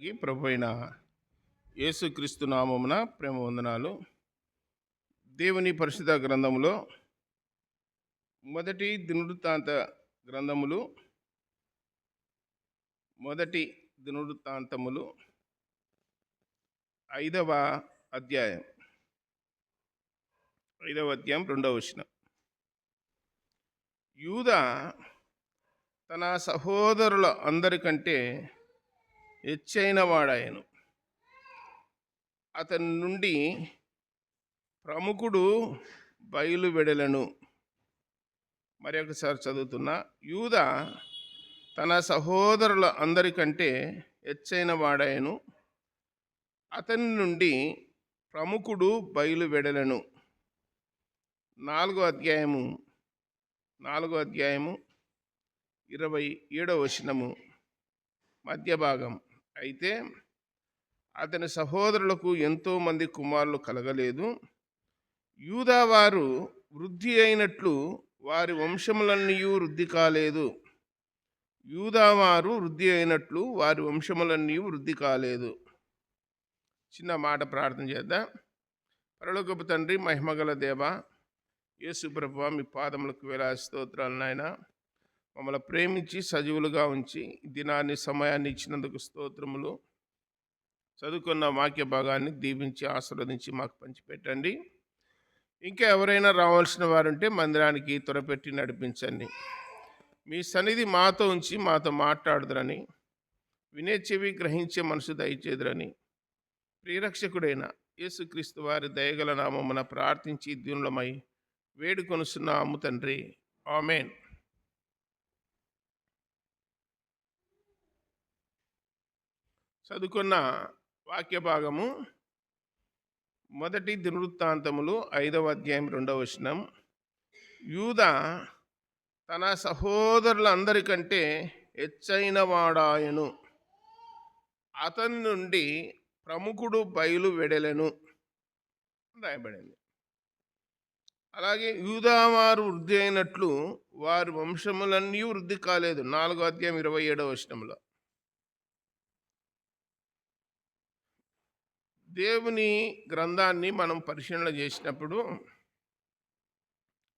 అందరికీ ప్రభు అయిన యేసుక్రీస్తు నామమున ప్రేమ వందనాలు. దేవుని పరిశుద్ధ గ్రంథములో మొదటి దినవృత్తాంత గ్రంథములు మొదటి దినవృత్తాంతములు 5వ అధ్యాయం 2వ వచనం. యూదా తన సహోదరుల అందరికంటే హెచ్చైన వాడాయను. అతని నుండి ప్రముఖుడు బయలువెడలను. మరి ఒకసారి చదువుతున్నా. యూదా తన సహోదరుల అందరికంటే హెచ్చైన వాడాయను. అతని నుండి ప్రముఖుడు బయలువెడలను. 4వ అధ్యాయము 27వ వచనము మధ్య భాగం. అయితే అతని సహోదరులకు ఎంతోమంది కుమారులు కలగలేదు. యూదా వారు వృద్ధి అయినట్లు వారి వంశములన్నీ వృద్ధి కాలేదు. యూదా వారు వృద్ధి అయినట్లు వారి వంశములన్నీ వృద్ధి కాలేదు. చిన్న మాట ప్రార్థన చేద్దాం. పరలోకపు తండ్రి, మహిమగల దేవ, యేసు ప్రభువా, మీ పాదములకు వేలాది స్తోత్రాలు నాయన. మమ్మల్ని ప్రేమించి సజీవులుగా ఉంచి దినాన్ని సమయాన్ని ఇచ్చినందుకు స్తోత్రములు. చదువుకున్న వాక్య భాగాన్ని దీవించి ఆశీర్వదించి మాకు పంచిపెట్టండి. ఇంకా ఎవరైనా రావాల్సిన వారుంటే మందిరానికి త్వరపెట్టి నడిపించండి. మీ సన్నిధి మాతో ఉంచి మాతో మాట్లాడుదురని, వినే చెవి గ్రహించే మనసు దయచేదురని ప్రియరక్షకుడైన యేసుక్రీస్తు వారి దయగల నామమున ప్రార్థించి దీనులమై వేడుకొనుచున్నాము తండ్రి. ఆమేన్. చదువుకున్న వాక్య భాగము మొదటి దినవృత్తాంతములు 5వ అధ్యాయం 2వ వచనం. యూదా తన సహోదరులందరికంటే హెచ్చైన వాడాయను. అతని నుండి ప్రముఖుడు బయలువెడలెను రాయబడింది. అలాగే యూదా వారు వృద్ధి అయినట్లు వారి వంశములన్నీ వృద్ధి కాలేదు. 4వ అధ్యాయం 27వ వచనంలో. దేవుని గ్రంథాన్ని మనం పరిశీలన చేసినప్పుడు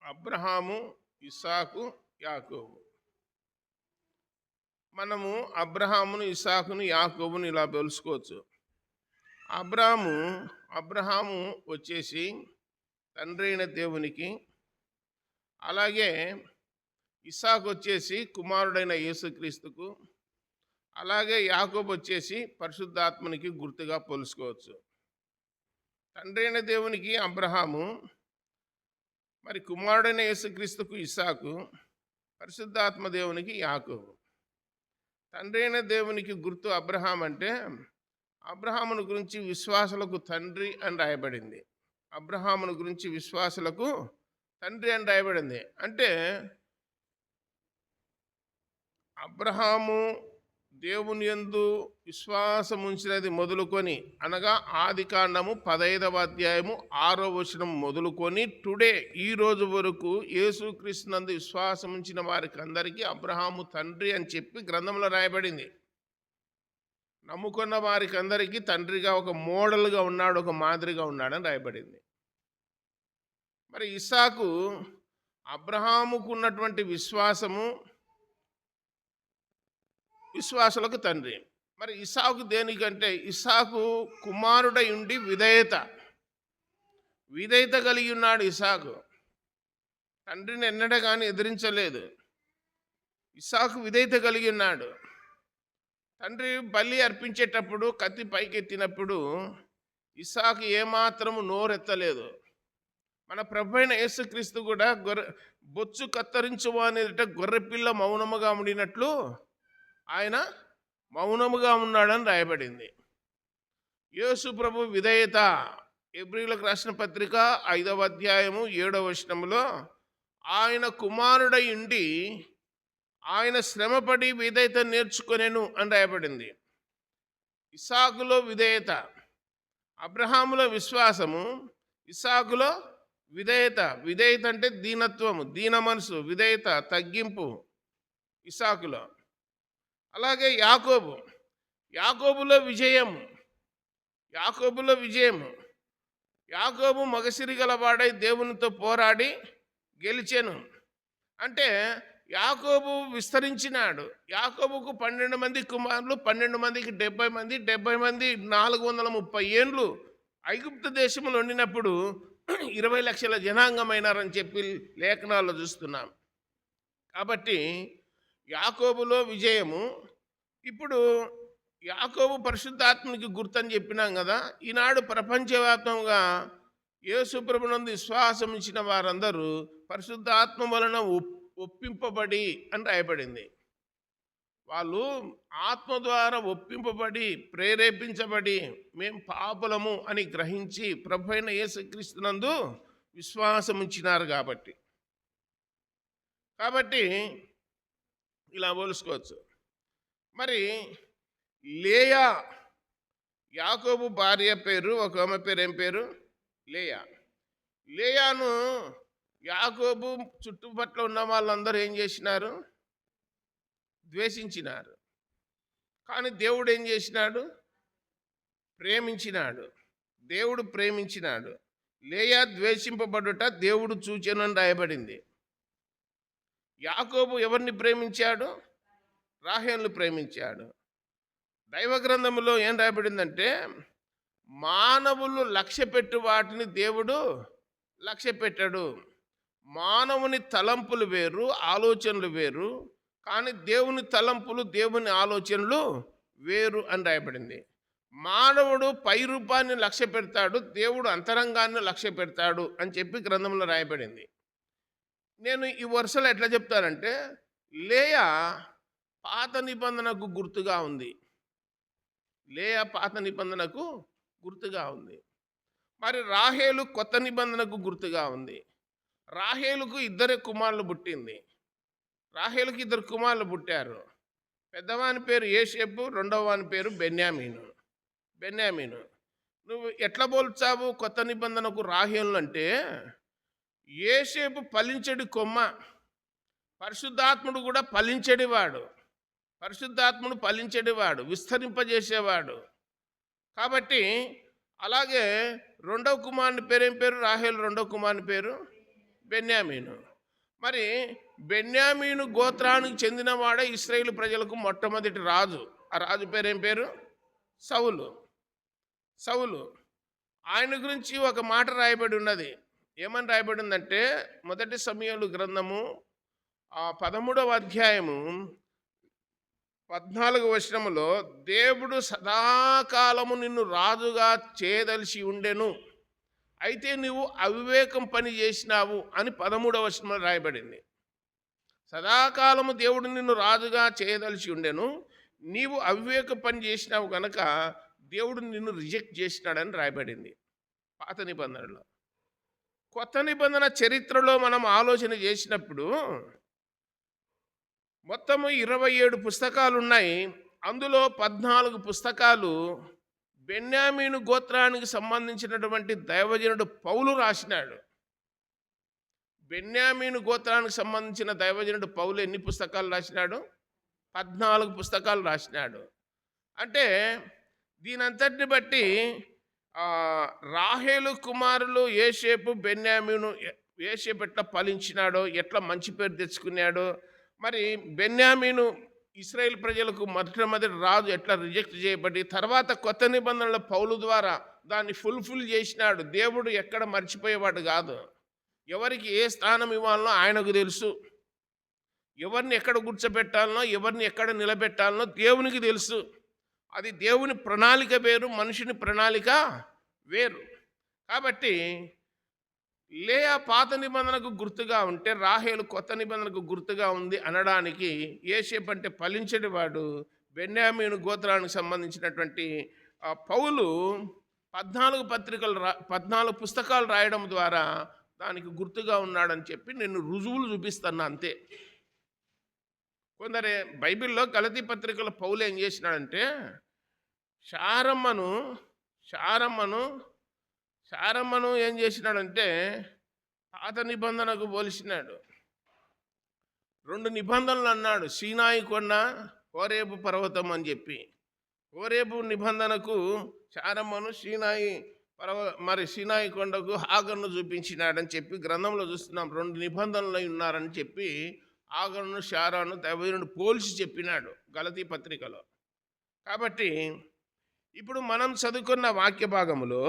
అబ్రహాము, ఇస్సాకు, యాకోబు, మనము అబ్రహామును, ఇస్సాకును, యాకోబును ఇలా తెలుసుకోవచ్చు. అబ్రహాము వచ్చేసి తండ్రి అయిన దేవునికి, అలాగే ఇస్సాకు వచ్చేసి కుమారుడైన యేసుక్రీస్తుకు, అలాగే యాకోబు వచ్చేసి పరిశుద్ధాత్మనికి గుర్తుగా పోల్చుకోవచ్చు. తండ్రి అయిన దేవునికి అబ్రహాము, మరి కుమారుడైన యేసుక్రీస్తుకు ఇస్సాకు, పరిశుద్ధాత్మ దేవునికి యాకోబు. తండ్రి అయిన దేవునికి గుర్తు అబ్రహాం అంటే అబ్రహామును గురించి విశ్వాసులకు తండ్రి అని రాయబడింది. అబ్రహామును గురించి విశ్వాసులకు తండ్రి అని రాయబడింది. అంటే అబ్రహాము దేవుని యందు విశ్వాసం ఉంచినది మొదలుకొని, అనగా ఆదికాండము 15వ అధ్యాయము 6వ వచనం మొదలుకొని టుడే ఈ రోజు వరకు యేసుక్రీస్తునందు విశ్వాసం ఉంచిన వారికి అందరికీ అబ్రహాము తండ్రి అని చెప్పి గ్రంథంలో రాయబడింది. నమ్ముకున్న వారికి అందరికీ తండ్రిగా, ఒక మోడల్గా ఉన్నాడు, ఒక మాదిరిగా ఉన్నాడని రాయబడింది. మరి ఇస్సాకు అబ్రహాముకు ఉన్నటువంటి విశ్వాసులకు తండ్రి. మరి ఇస్సాకు దేనికంటే, ఇస్సాకు కుమారుడై ఉండి విధేయత కలిగి ఉన్నాడు. ఇస్సాకు తండ్రిని ఎన్నడ కానీ ఎదిరించలేదు. ఇస్సాకు విధేయత కలిగి ఉన్నాడు. తండ్రి బలి అర్పించేటప్పుడు కత్తి పైకెత్తినప్పుడు ఇస్సాకు ఏమాత్రము నోరెత్తలేదు. మన ప్రభు అయిన యేసుక్రీస్తు కూడా బొచ్చు కత్తరించువ అనేట గొర్రెపిల్ల మౌనముగా ఉండినట్లు ఆయన మౌనముగా ఉన్నాడని రాయబడింది. యేసు ప్రభు విధేయత, హెబ్రీయులకు రాసిన పత్రిక 5వ అధ్యాయము 7వ వచనములో, ఆయన కుమారుడై ఉండి ఆయన శ్రమపడి విధేయత నేర్చుకొనెను అని రాయబడింది. ఇస్సాకులో విధేయత, అబ్రహాములో విశ్వాసము, ఇస్సాకులో విధేయత. విధేయత అంటే దీనత్వము, దీన మనసు, విధేయత, తగ్గింపు ఇస్సాకులో. అలాగే యాకోబులో విజయం, యాకోబులో విజయం. యాకోబు మగసిరి గలవాడై దేవునితో పోరాడి గెలిచెను. అంటే యాకోబు విస్తరించినాడు. యాకోబుకు 12 మంది కుమారులు, 12 మందికి 70 మంది, 70 మంది 430 ఏండ్లు ఐగుప్తు దేశంలో ఉండినప్పుడు 20 లక్షల జనాంగమైనారని చెప్పి లేఖనాల్లో చూస్తున్నాం. కాబట్టి యాకోబులో విజయము. ఇప్పుడు యాకోబు పరిశుద్ధాత్మనికి గుర్తని చెప్పినాం కదా. ఈనాడు ప్రపంచవ్యాప్తంగా యేసు ప్రభునందు విశ్వాసం ఇచ్చిన వారందరూ పరిశుద్ధాత్మ వలన ఒప్పింపబడి అని రాయబడింది. వాళ్ళు ఆత్మ ద్వారా ఒప్పింపబడి ప్రేరేపించబడి మేము పాపులము అని గ్రహించి ప్రభు అయిన యేసుక్రీస్తునందు విశ్వాసం ఉంచినారు. కాబట్టి ఇలా పోల్చుకోవచ్చు. మరి లేయా, యాకోబు భార్య పేరు, ఒక ఆమె పేరు ఏం పేరు? లేయా. లేయాను యాకోబు చుట్టుపట్ల ఉన్న వాళ్ళందరూ ఏం చేసినారు? ద్వేషించినారు. కానీ దేవుడు ఏం చేసినాడు? ప్రేమించినాడు. దేవుడు ప్రేమించినాడు. లేయా ద్వేషింపబడుట దేవుడు చూచెనని రాయబడింది. యాకోబు ఎవరిని ప్రేమించాడు? రాహేలును ప్రేమించాడు. దైవ గ్రంథంలో ఏం రాయబడిందంటే, మానవులు లక్ష్యపెట్టు వాటిని దేవుడు లక్ష్యపెట్టాడు. మానవుని తలంపులు వేరు, ఆలోచనలు వేరు, కానీ దేవుని తలంపులు, దేవుని ఆలోచనలు వేరు అని రాయబడింది. మానవుడు పై రూపాన్ని లక్ష్య పెడతాడు, దేవుడు అంతరంగాన్ని లక్ష్య పెడతాడు అని చెప్పి గ్రంథంలో రాయబడింది. నేను ఈ వరుసలో ఎట్లా చెప్తానంటే, లేయా పాత నిబంధనకు గుర్తుగా ఉంది. లేయా పాత నిబంధనకు గుర్తుగా ఉంది. మరి రాహేలు కొత్త నిబంధనకు గుర్తుగా ఉంది. రాహేలుకు 2 కుమారులు పుట్టింది. రాహేలుకి 2 కుమారులు పుట్టారు. పెద్దవాని పేరు యోసేపు, రెండవ వాని పేరు బెన్యామీను. నువ్వు ఎట్లా పోల్చావు కొత్త నిబంధనకు రాహేలు అంటే? యోసేపు ఫలించడి కొమ్మ, పరిశుద్ధాత్ముడు కూడా ఫలించేవాడు, విస్తరింపజేసేవాడు. కాబట్టి అలాగే రెండవ కుమారుని పేరు ఏం పేరు? రాహేలు రెండవ కుమారుని పేరు బెన్యామీను. మరి బెన్యామీను గోత్రానికి చెందినవాడే ఇశ్రాయేలు ప్రజలకు మొట్టమొదటి రాజు. ఆ రాజు పేరు ఏం పేరు? సౌలు. ఆయన గురించి ఒక మాట రాయబడి ఉన్నది. ఏమని రాయబడి ఉందంటే, మొదటి సమూయేలు గ్రంథము 13వ అధ్యాయము 14వ వచనములో, దేవుడు సదాకాలము నిన్ను రాజుగా చేయదలిచి ఉండెను, అయితే నువ్వు అవివేకం పని చేసినావు అని 13వ వచనంలో రాయబడింది. సదాకాలము దేవుడు నిన్ను రాజుగా చేయదలిచి ఉండెను, నీవు అవివేక పని చేసినావు కనుక దేవుడు నిన్ను రిజెక్ట్ చేసినాడని రాయబడింది పాత నిబంధనలో. కొత్త నిబంధన చరిత్రలో మనం ఆలోచన చేసినప్పుడు మొత్తము 27 పుస్తకాలు ఉన్నాయి. అందులో 14 పుస్తకాలు బెన్యామీను గోత్రానికి సంబంధించినటువంటి దైవజనుడు పౌలు రాసినాడు. బెన్యామీను గోత్రానికి సంబంధించిన దైవజనుడు పౌలు ఎన్ని పుస్తకాలు రాసినాడు? 14 పుస్తకాలు రాసినాడు. అంటే దీనంతటిని బట్టి రాహేలు కుమారులు యోసేపు, బెన్యామీను, యోసేపు ఎట్లా ఫలించినాడో, ఎట్లా మంచి పేరు తెచ్చుకున్నాడో, మరి బెన్యామీను ఇశ్రాయేల్ ప్రజలకు మొట్టమొదటి రాజు ఎట్లా రిజెక్ట్ చేయబడి తర్వాత కొత్త నిబంధనల పౌలు ద్వారా దాన్ని ఫుల్ఫిల్ చేసినాడు. దేవుడు ఎక్కడ మర్చిపోయేవాడు కాదు. ఎవరికి ఏ స్థానం ఇవ్వాలనో ఆయనకు తెలుసు. ఎవరిని ఎక్కడ కూర్చోబెట్టాలనో, ఎవరిని ఎక్కడ నిలబెట్టాలనో దేవునికి తెలుసు. అది దేవుని ప్రణాళిక వేరు, మనుషుని ప్రణాళిక వేరు. కాబట్టి లేయా పాత నిబంధనకు గుర్తుగా ఉంటే రాహేలు కొత్త నిబంధనకు గుర్తుగా ఉంది అనడానికి యోసేపు అంటే ఫలించేవాడు, బెన్యామీను గోత్రానికి సంబంధించినటువంటి పౌలు 14 పుస్తకాలు రాయడం ద్వారా దానికి గుర్తుగా ఉన్నాడని చెప్పి నేను రుజువులు చూపిస్తాను అంతే. కొందరే బైబిల్లో గలతీ పత్రికల పౌలు ఏం చేసినాడంటే, శారమ్మను ఏం చేసినాడంటే పాత నిబంధనకు పోలిసినాడు. 2 నిబంధనలు అన్నాడు, సీనాయి కొండ, హోరేబు పర్వతం అని చెప్పి. హోరేబు నిబంధనకు శారమ్మను సీనాయి కొండకు హాగర్ను చూపించినాడని చెప్పి గ్రంథంలో చూస్తున్నాం. 2 నిబంధనలు ఉన్నారని చెప్పి హాగర్ను శారాను దైవజనుడు పోల్చి చెప్పినాడు గలతీ పత్రికలో. కాబట్టి ఇప్పుడు మనం చదువుకున్న వాక్య భాగములో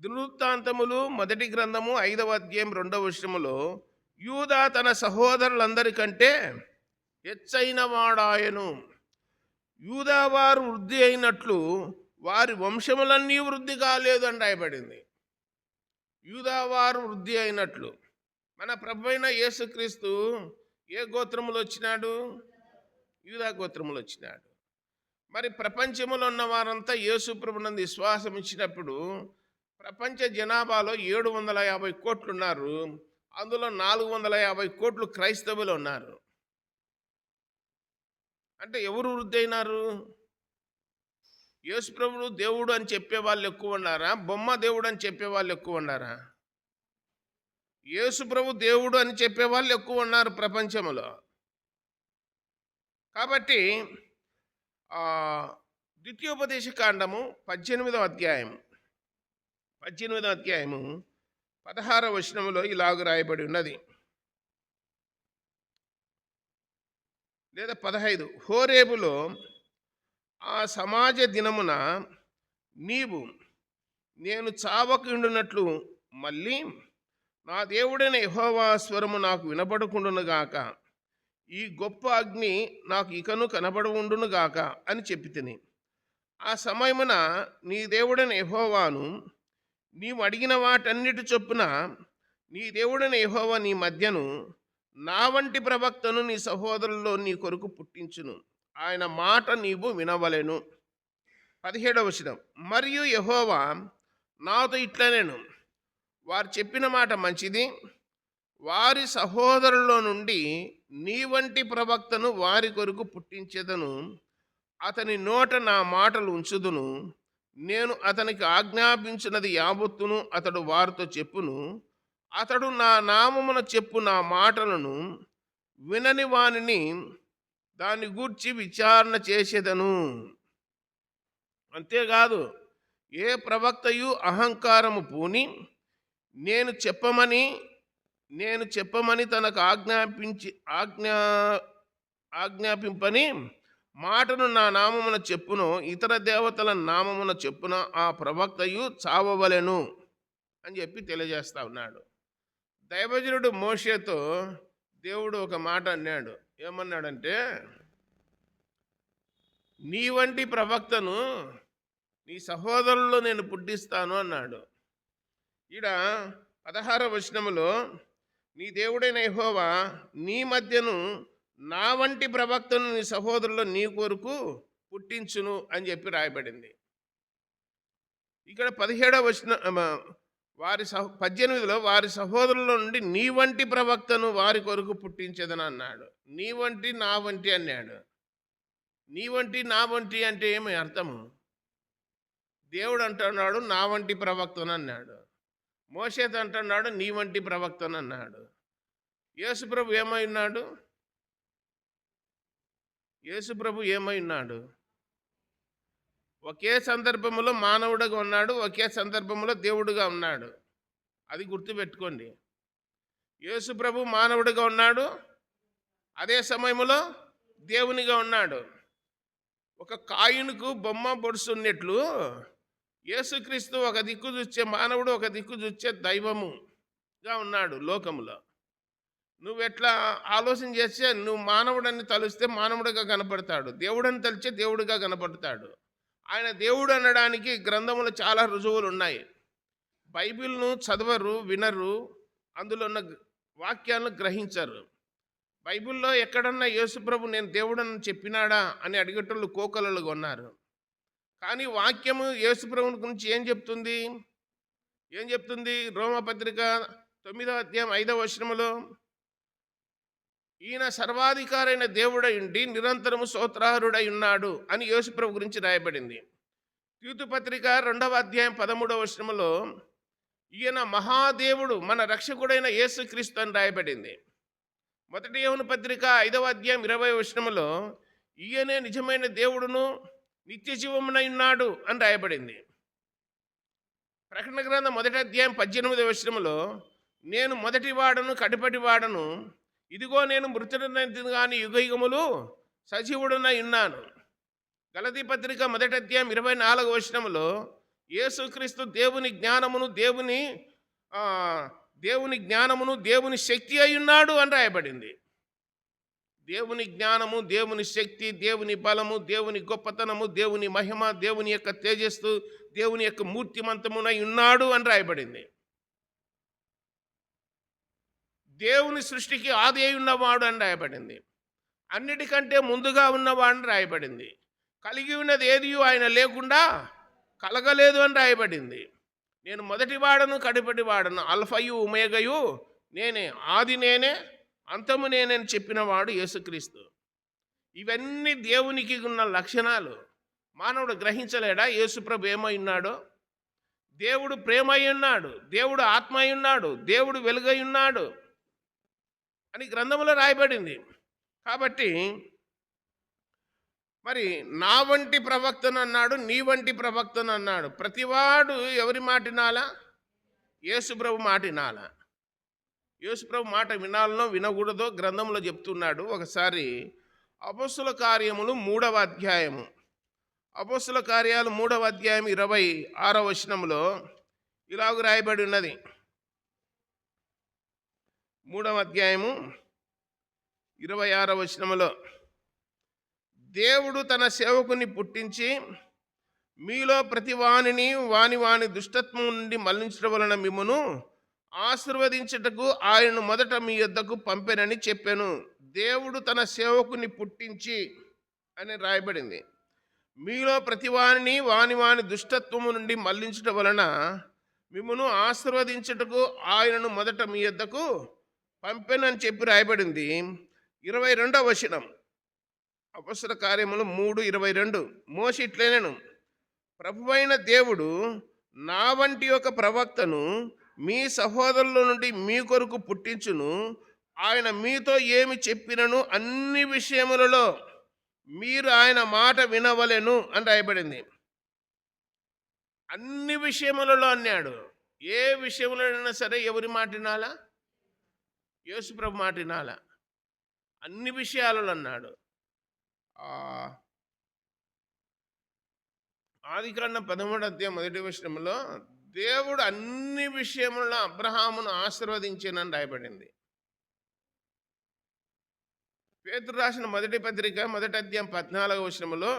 దినవృత్తాంతములు 1 గ్రంథము 5వ అధ్యాయం 2వ వచనములో యూదా తన సహోదరులందరికంటే హెచ్చైన వాడాయను. యూదావారు వృద్ధి అయినట్లు వారి వంశములన్నీ వృద్ధి కాలేదు అని రాయబడింది. యూదావారు వృద్ధి అయినట్లు. మన ప్రభువైన యేసుక్రీస్తు ఏ గోత్రములో వచ్చినాడు? యూదా గోత్రములో వచ్చినాడు. మరి ప్రపంచంలో ఉన్న వారంతా యేసు ప్రభునందు విశ్వాసం ఇచ్చినప్పుడు ప్రపంచ జనాభాలో 750 కోట్లు ఉన్నారు. అందులో 450 కోట్లు క్రైస్తవులు ఉన్నారు. అంటే ఎవరు వృద్ధి అయినారు? యేసు ప్రభువు దేవుడు అని చెప్పే వాళ్ళు ఎక్కువ ఉన్నారా? బొమ్మ దేవుడు అని చెప్పే వాళ్ళు ఎక్కువ ఉన్నారా? యేసు ప్రభు దేవుడు అని చెప్పే వాళ్ళు ఎక్కువ ఉన్నారు ప్రపంచంలో. కాబట్టి ద్వితీయోపదేశ కాండము 18వ అధ్యాయము 16వ వచనములో ఇలాగ రాయబడి ఉన్నది, లేదా 15. హోరేబులో ఆ సమాజ దినమున నేను చావకుండునట్లు మళ్ళీ నా దేవుడైన యెహోవా స్వరము నాకు వినపడకుండునుగాక, ఈ గొప్ప అగ్ని నాకు ఇకను కనబడవుండునుగాక అని చెప్పి తిని, ఆ సమయమున నీ దేవుడైన యెహోవాను నీవు అడిగిన వాటన్నిటి చొప్పున నీ దేవుడైన యెహోవా నీ మధ్యను నా వంటి ప్రవక్తను నీ సహోదరుల్లో నీ కొరకు పుట్టించును, ఆయన మాట నీవు వినవలెను. 17వ వచనం, మరియు యెహోవా నాతో ఇట్లనేను, వారు చెప్పిన మాట మంచిది, వారి సహోదరుల్లో నుండి నీ వంటి ప్రవక్తను వారి కొరకు పుట్టించేదను, అతని నోట నా మాటలు ఉంచుదును, నేను అతనికి ఆజ్ఞాపించినది యావత్తును అతడు వారితో చెప్పును, అతడు నా నామమున చెప్పు నా మాటలను వినని వానిని దాన్ని గూర్చి విచారణ చేసేదను. అంతేకాదు, ఏ ప్రవక్తయు అహంకారము పూని నేను చెప్పమని తనకు ఆజ్ఞాపింపని మాటను నా నామమున చెప్పును, ఇతర దేవతల నామమున చెప్పున ఆ ప్రవక్తయు చావవలెను అని చెప్పి తెలియజేస్తా ఉన్నాడు. దైవజనుడు మోషేతో దేవుడు ఒక మాట అన్నాడు. ఏమన్నాడంటే, నీ వంటి ప్రవక్తను నీ సహోదరుల్లో నేను పుట్టిస్తాను అన్నాడు. ఈడ 16వ వచనములో నీ దేవుడైన యెహోవా నీ మధ్యను నా వంటి ప్రవక్తను నీ సహోదరుల్లో నీ కొరకు పుట్టించును అని చెప్పి రాయబడింది. ఇక్కడ 17వ వచనం 18లో వారి సహోదరుల నుండి నీ వంటి ప్రవక్తను వారి కొరకు పుట్టించేదని అన్నాడు. నీ వంటి నా వంటి అన్నాడు. నీ వంటి నా వంటి అంటే ఏమి అర్థము? దేవుడు అంటున్నాడు నా వంటి ప్రవక్తను అన్నాడు, మోషేతో అంటున్నాడు నీ వంటి ప్రవక్తను అన్నాడు. యేసుప్రభు ఏమై ఉన్నాడు? యేసుప్రభు ఏమై ఉన్నాడు? ఒకే సందర్భంలో మానవుడిగా ఉన్నాడు, ఒకే సందర్భంలో దేవుడుగా ఉన్నాడు. అది గుర్తుపెట్టుకోండి. యేసుప్రభు మానవుడిగా ఉన్నాడు, అదే సమయంలో దేవునిగా ఉన్నాడు. ఒక కాయిన్కు బొమ్మ బొడుసు ఉన్నట్లు యేసుక్రీస్తు ఒక దిక్కు చూచే మానవుడు, ఒక దిక్కు చూచే దైవముగా ఉన్నాడు లోకములో. నువ్వు ఎట్లా ఆలోచన చేస్తే నువ్వు మానవుడని తలిస్తే మానవుడిగా కనపడతాడు, దేవుడని తలిస్తే దేవుడిగా కనపడతాడు. ఆయన దేవుడు అనడానికి గ్రంథములో చాలా రుజువులు ఉన్నాయి. బైబిల్ను చదవరు, వినరు, అందులో ఉన్న వాక్యాలను గ్రహించరు. బైబిల్లో ఎక్కడన్నా యేసుప్రభు నేను దేవుడని చెప్పినాడా అని అడిగేటోళ్ళు కోకలలుగా ఉన్నారు. కానీ వాక్యము యేసుప్రభుని గురించి ఏం చెప్తుంది? రోమపత్రిక 9వ అధ్యాయం 5వ వచనములో ఈయన సర్వాధికారైన దేవుడై ఉండి నిరంతరము స్తోత్రార్హుడై ఉన్నాడు అని యేసుప్రభు గురించి రాయబడింది. తీతు పత్రిక 2వ అధ్యాయం 13వ వచనములో ఈయన మహాదేవుడు మన రక్షకుడైన యేసుక్రీస్తు అని రాయబడింది. 1 యోహాను పత్రిక 5వ అధ్యాయం 20వ వచనములో ఈయనే నిజమైన దేవుడును నిత్య జీవమునై ఉన్నాడు అని రాయబడింది. ప్రకటన గ్రంథం 1వ అధ్యాయం 18వ వచనములో, నేను మొదటి వాడను కడపటి వాడను, ఇదిగో నేను మృతుడనైతిని గాని యుగయుగములు సజీవుడనై ఉన్నాను. గలతీ పత్రిక 1వ అధ్యాయం 24వ వచనములో, యేసుక్రీస్తు దేవుని జ్ఞానమును దేవుని శక్తి అయి ఉన్నాడు అని రాయబడింది. దేవుని జ్ఞానము, దేవుని శక్తి, దేవుని బలము, దేవుని గొప్పతనము, దేవుని మహిమ, దేవుని యొక్క తేజస్సు, దేవుని యొక్క మూర్తిమంతమునై ఉన్నాడు అని రాయబడింది. దేవుని సృష్టికి ఆది అయి ఉన్నవాడు అని రాయబడింది. అన్నిటికంటే ముందుగా ఉన్నవాడు అని రాయబడింది. కలిగి ఉన్నది ఏది ఆయన లేకుండా కలగలేదు అని రాయబడింది. నేను మొదటి వాడను కడపటి వాడను, అల్ఫయు ఉమేగయు నేనే, ఆది నేనే అంతము నేనని చెప్పినవాడు యేసుక్రీస్తు. ఇవన్నీ దేవునికి ఉన్న లక్షణాలు. మానవుడు గ్రహించలేడా యేసుప్రభు ఏమై ఉన్నాడో? దేవుడు ప్రేమ అయి ఉన్నాడు, దేవుడు ఆత్మ అయి ఉన్నాడు, దేవుడు వెలుగై ఉన్నాడు అని గ్రంథంలో రాయబడింది. కాబట్టి మరి నా వంటి ప్రవక్తను అన్నాడు, నీ వంటి ప్రవక్తను అన్నాడు. ప్రతివాడు ఎవరి మాట వినాలా? యేసుప్రభు మాట వినాలా. యేసుప్రభు మాట వినాలనో వినకూడదో గ్రంథంలో చెప్తున్నాడు. ఒకసారి అపోస్తుల కార్యములు 3వ అధ్యాయము, అపోస్తుల కార్యాలు 3వ అధ్యాయం 26వ వచనంలో ఇలాగ రాయబడి ఉన్నది. 3వ అధ్యాయము 26వ వచనములో, దేవుడు తన సేవకుని పుట్టించి మీలో ప్రతి వానిని వాని దుష్టత్వం నుండి మళ్లించడం వలన మిమ్మును ఆశీర్వదించుటకు ఆయనను మొదట మీ యొద్దకు పంపెనని చెప్పాను. దేవుడు తన సేవకుని పుట్టించి అని రాయబడింది. మీలో ప్రతి వానిని వాని దుష్టత్వము నుండి మళ్లించడం వలన మిమ్మును ఆశీర్వదించుటకు ఆయనను మొదట మీ యొద్దకు పంపెనని చెప్పి రాయబడింది. 22వ వచనం, అపోస్తల కార్యములు 3:22, మోషే ఇట్లనెను, ప్రభువైన దేవుడు నా వంటి ఒక ప్రవక్తను మీ సహోదరుల నుండి మీ కొరకు పుట్టించును. ఆయన మీతో ఏమి చెప్పినను అన్ని విషయములలో మీరు ఆయన మాట వినవలెను అని రాయబడింది. అన్ని విషయములలో అన్నాడు. ఏ విషయంలో అయినా సరే ఎవరి మాట వినాలా? యేసుప్రభు మాట వినాలా. అన్ని విషయాలలో అన్నాడు. ఆదికాండం 13వ అధ్యాయం 1వ వచనంలో దేవుడు అన్ని విషయములలో అబ్రహామును ఆశీర్వదించానని రాయబడింది. పేతురు రాసిన మొదటి పత్రిక 1వ అధ్యాయం 14వ వచనంలో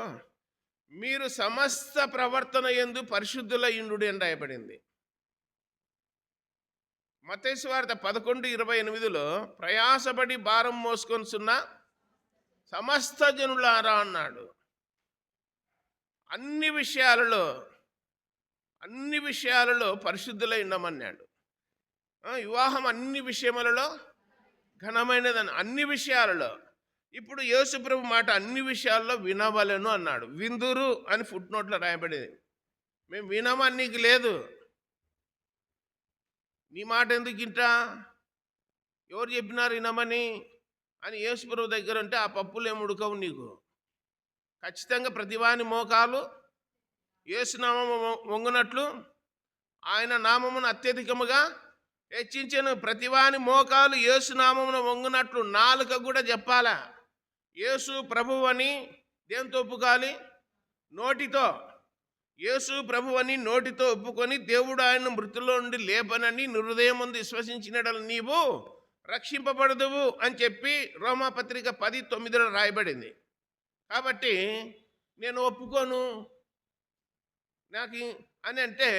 మీరు సమస్త ప్రవర్తన యందు పరిశుద్ధులయుండు అని రాయబడింది. మత్తయి సువార్త 11:28లో ప్రయాసపడి భారం మోసుకొనుచున్న సమస్త జనులారా అన్నాడు. అన్ని విషయాలలో పరిశుద్ధులై ఉండమన్నాడు. వివాహం అన్ని విషయములలో ఘనమైనదని, అన్ని విషయాలలో. ఇప్పుడు యేసుప్రభు మాట అన్ని విషయాల్లో వినవలెను అన్నాడు. విందురు అని ఫుట్ నోట్లో రాయబడేది. మేము వినమని నీకు లేదు, నీ మాట ఎందుకు ఇంటా, ఎవరు చెప్పినారు వినమని అని యేసుప్రభు దగ్గర ఉంటే ఆ పప్పులు ఏమి ఉడకవు నీకు. ఖచ్చితంగా ప్రతివాని మోకాలు యేసునామము వంగునట్లు ఆయన నామమును అత్యధికముగా హెచ్చించెను. ప్రతివాని మోకాలు యేసునామమును వంగునట్లు నాలుక కూడా చెప్పాలా. యేసు ప్రభువు అని దేంతో ఒప్పుకోవాలి? నోటితో. యేసు ప్రభువు అని నోటితో ఒప్పుకొని దేవుడు ఆయన మృతుల్లో నుండి లేపనని హృదయం ముందు విశ్వసించినట్లు నీవు రక్షింపబడదువు అని చెప్పి రోమాపత్రిక 10:9 రాయబడింది. కాబట్టి నేను ఒప్పుకోను నాకు అని అంటే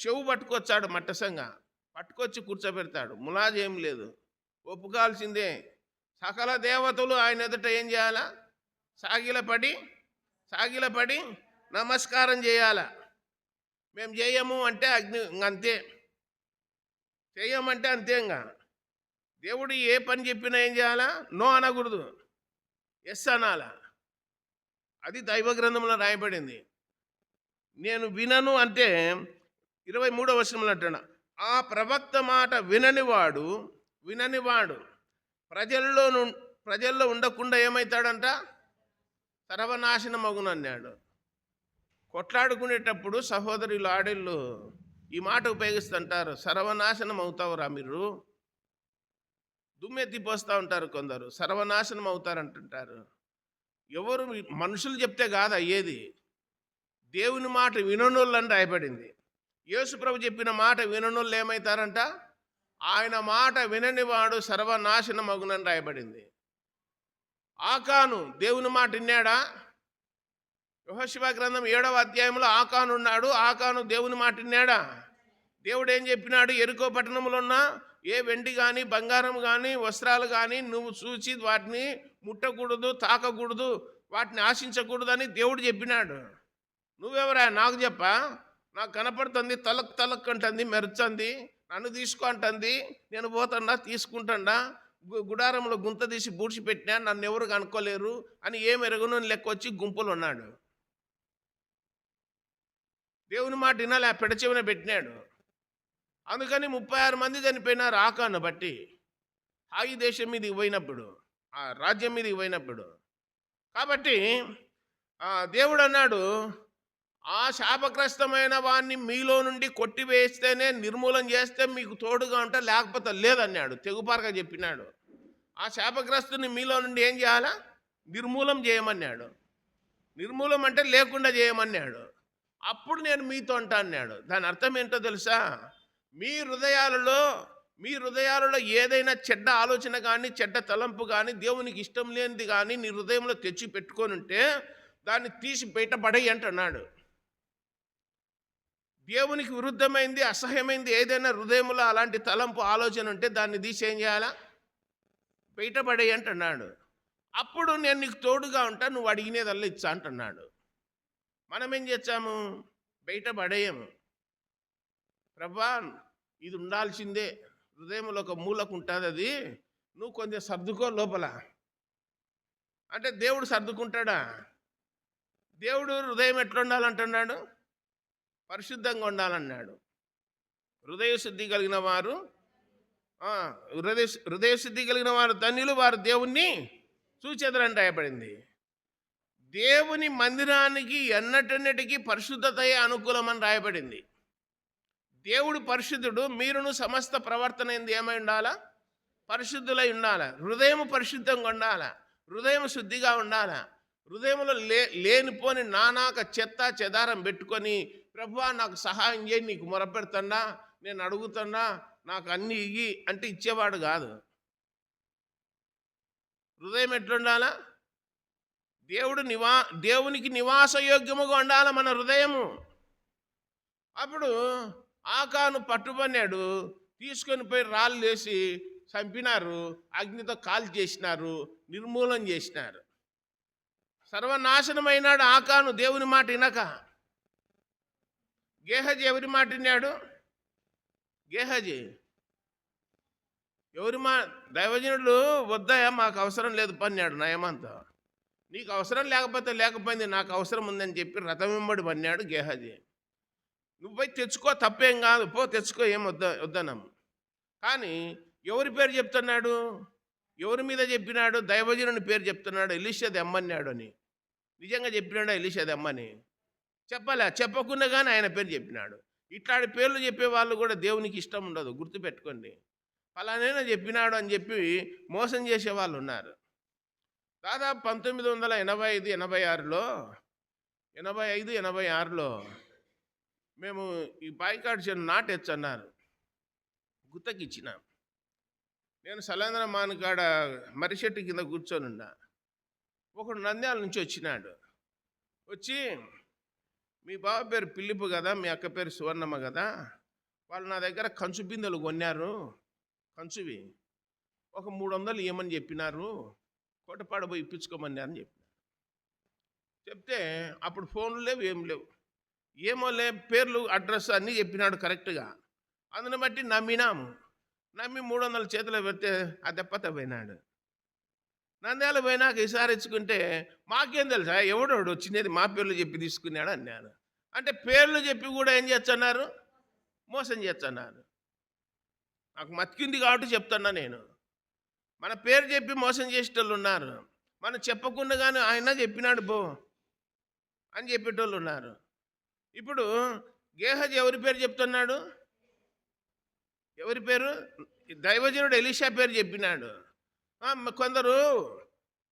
చెవు పట్టుకొచ్చాడు, మట్టసంగా పట్టుకొచ్చి కూర్చోబెడతాడు. ములాజ్ ఏం లేదు, ఒప్పుకోవాల్సిందే. సకల దేవతలు ఆయన ఎదుట ఏం చేయాలా? సాగిలపడి నమస్కారం చేయాలా. మేము చేయము అంటే అంతే, చేయమంటే అంతేగా. దేవుడు ఏ పని చెప్పినా ఏం చేయాలా? నో అనకూడదు, ఎస్ అనాలా. అది దైవ గ్రంథంలో రాయబడింది. నేను వినను అంటే 23వ వచనంలో అంటున్నా, ఆ ప్రవక్త మాట విననివాడు ప్రజల్లో ఉండకుండా ఏమవుతాడంట? సర్వనాశనం అగును అన్నాడు. కొట్లాడుకునేటప్పుడు సహోదరులు ఆడళ్ళు ఈ మాట ఉపయోగిస్తుంటారు, సర్వనాశనం అవుతావురా మీరు. దుమ్మెత్తిపోస్తూ ఉంటారు కొందరు, సర్వనాశనం అవుతారంటుంటారు. ఎవరు మనుషులు చెప్తే కాదు అయ్యేది, దేవుని మాట విననోళ్ళని రాయబడింది. యేసుప్రభు చెప్పిన మాట విననోళ్ళు ఏమవుతారంట? ఆయన మాట వినని వాడు సర్వనాశనం అగునని రాయబడింది. ఆకాను దేవుని మాట విన్నాడా? యెహోషువ గ్రంథం 7వ అధ్యాయంలో ఆకాను ఉన్నాడు. ఆకాను దేవుని మాట విన్నాడా? దేవుడు ఏం చెప్పినాడు? ఎరుకో పట్టణంలో ఉన్న ఏ వెండి కానీ బంగారం కానీ వస్త్రాలు కానీ నువ్వు చూసి వాటిని ముట్టకూడదు, తాకకూడదు, వాటిని ఆశించకూడదని దేవుడు చెప్పినాడు. నువ్వెవరా నాకు చెప్పా? నాకు కనపడుతుంది, తలక్ తలక్ అంటుంది, మెరుస్తుంది, నన్ను తీసుకో అంటుంది, నేను పోతున్నా తీసుకుంటున్నా, గుడారంలో గుంత తీసి బూడ్చిపెట్టినా, నన్ను ఎవరు కనుక్కోలేరు అని ఏం ఎరగను లెక్క వచ్చి గుంపులు ఉన్నాడు. దేవుని మాట వినాలి, పెడచెవిన పెట్టినాడు. అందుకని 36 మంది చనిపోయినారు ఆకాను బట్టి, హాయి దేశం మీదకి పోయినప్పుడు, ఆ రాజ్యం మీదకి పోయినప్పుడు. కాబట్టి దేవుడు అన్నాడు, ఆ శాపగ్రస్తమైన వాడిని మీలో నుండి కొట్టివేస్తేనే, నిర్మూలన చేస్తే మీకు తోడుగా ఉంటా, లేకపోతే లేదన్నాడు. తెగుపారగా చెప్పినాడు. ఆ శాపగ్రస్తుని మీలో నుండి ఏం చేయాలా? నిర్మూలం చేయమన్నాడు. నిర్మూలం అంటే లేకుండా చేయమన్నాడు. అప్పుడు నేను మీతో అంటా అన్నాడు. దాని అర్థం ఏంటో తెలుసా? మీ హృదయాలలో ఏదైనా చెడ్డ ఆలోచన కానీ, చెడ్డ తలంపు కానీ, దేవునికి ఇష్టం లేనిది కానీ నీ హృదయంలో తెచ్చి పెట్టుకొని ఉంటే దాన్ని తీసి బయటపడేయి అంటున్నాడు. దేవునికి విరుద్ధమైంది, అసహ్యమైంది ఏదైనా హృదయంలో అలాంటి తలంపు ఆలోచన ఉంటే దాన్ని తీసి ఏం చేయాలా? బయటపడేయి అంటున్నాడు. అప్పుడు నేను నీకు తోడుగా ఉంటా, నువ్వు అడిగినదల్లా ఇచ్చా అంటున్నాడు. మనం ఏం చేస్తాము? బయటపడేయము. ప్రభా ఇది ఉండాల్సిందే, హృదయంలో ఒక మూలకు ఉంటుంది, అది నువ్వు కొంచెం సర్దుకో లోపల అంటే దేవుడు సర్దుకుంటాడా? దేవుడు హృదయం ఎట్లా ఉండాలంటున్నాడు? పరిశుద్ధంగా ఉండాలన్నాడు. హృదయ శుద్ధి కలిగిన వారు హృదయ శుద్ధి కలిగిన వారు ధన్యులు, వారు దేవుణ్ణి చూచెదరని రాయబడింది. దేవుని మందిరానికి ఎన్నటన్నిటికీ పరిశుద్ధతయే అనుకూలమని రాయబడింది. దేవుడు పరిశుద్ధుడు, మీరును సమస్త ప్రవర్తన ఏంది ఏమై ఉండాలా? పరిశుద్ధులై ఉండాలా. హృదయం పరిశుద్ధంగా ఉండాలా, హృదయం శుద్ధిగా ఉండాలా. హృదయంలో లేనిపోని నానాక చెత్త చెదారం పెట్టుకొని, ప్రభువా నాకు సహాయం చేయి, నీకు మొరపెడుతున్నా, నేను అడుగుతున్నా, నాకు అన్ని ఇయ్యి అంటే ఇచ్చేవాడు కాదు. హృదయం ఎట్లుండాలా? దేవునికి నివాసయోగ్యముగా ఉండాలి మన హృదయము. అప్పుడు ఆకాను పట్టుబన్నాడు, తీసుకొని పోయి రాళ్ళు వేసి చంపినారు, అగ్నితో కాల్ చేసినారు, నిర్మూలన చేసినారు. సర్వనాశనమైనాడు ఆకాను దేవుని మాట వినక. గేహజీ ఎవరి మాట విన్నాడు? గేహజీ ఎవరి దైవజనుడు వద్దయా మాకు అవసరం లేదు పన్నాడు నయమంతా. నీకు అవసరం లేకపోయింది, నాకు అవసరం ఉందని చెప్పి రథం వెంబడి పన్నాడు గేహజీ. నువ్వు పోయి తెచ్చుకో, తప్పేం కాదు, పో తెచ్చుకో, ఏం వద్దనం. కానీ ఎవరి పేరు చెప్తున్నాడు? ఎవరి మీద చెప్పినాడు? దైవజనుని పేరు చెప్తున్నాడు, ఎలీషా దెమ్మన్నాడు అని. నిజంగా చెప్పినాడు ఎలీషా దెమ్మని? చెప్పకుండా కానీ ఆయన పేరు చెప్పినాడు. ఇట్లాంటి పేర్లు చెప్పే వాళ్ళు కూడా దేవునికి ఇష్టం ఉండదు, గుర్తుపెట్టుకోండి. ఫలానైనా చెప్పినాడు అని చెప్పి మోసం చేసే వాళ్ళు ఉన్నారు. దాదాపు 1985-86లో మేము ఈ బాయికాడు చెన్ను నాటెచ్చు అన్నారు, గుత్తకి ఇచ్చిన. నేను సలేంద్ర మానకాడ మరిచెట్టు కింద కూర్చొని ఉన్నా. ఒకడు నంద్యాల నుంచి వచ్చినాడు. వచ్చి, మీ బావ పేరు పిల్లిపు కదా, మీ అక్క పేరు సువర్ణమ్మ కదా, వాళ్ళు నా దగ్గర కంచు బిందెలు కొన్నారు, కంచువి ఒక 300 ఇవ్వమని చెప్పినారు, కోటపాడ పోయి ఇప్పించుకోమన్నారని చెప్పినారు. చెప్తే అప్పుడు ఫోన్లు లేవు, ఏం లేవు, ఏమోలే, పేర్లు అడ్రస్ అన్నీ చెప్పినాడు కరెక్ట్గా. అందుని బట్టి నమ్మి 300 చేతిలో పెడితే ఆ దెబ్బత పోయినాడు. నంద్యాల పోయినాక విసారించుకుంటే మాకేం తెలుసా, ఎవడోడు వచ్చినది మా పేర్లు చెప్పి తీసుకున్నాడు అన్నాడు. అంటే పేర్లు చెప్పి కూడా ఏం చేస్తున్నారు? మోసం చేస్తున్నారు. నాకు మతికింది కాబట్టి చెప్తున్నా నేను. మన పేరు చెప్పి మోసం చేసేటోళ్ళు ఉన్నారు, మనం చెప్పకుండా కానీ ఆయన చెప్పినాడు పో అని చెప్పేటోళ్ళు ఉన్నారు. ఇప్పుడు గేహజీ ఎవరి పేరు చెప్తున్నాడు? ఎవరి పేరు? దైవజనుడు ఎలీషా పేరు చెప్పినాడు. కొందరు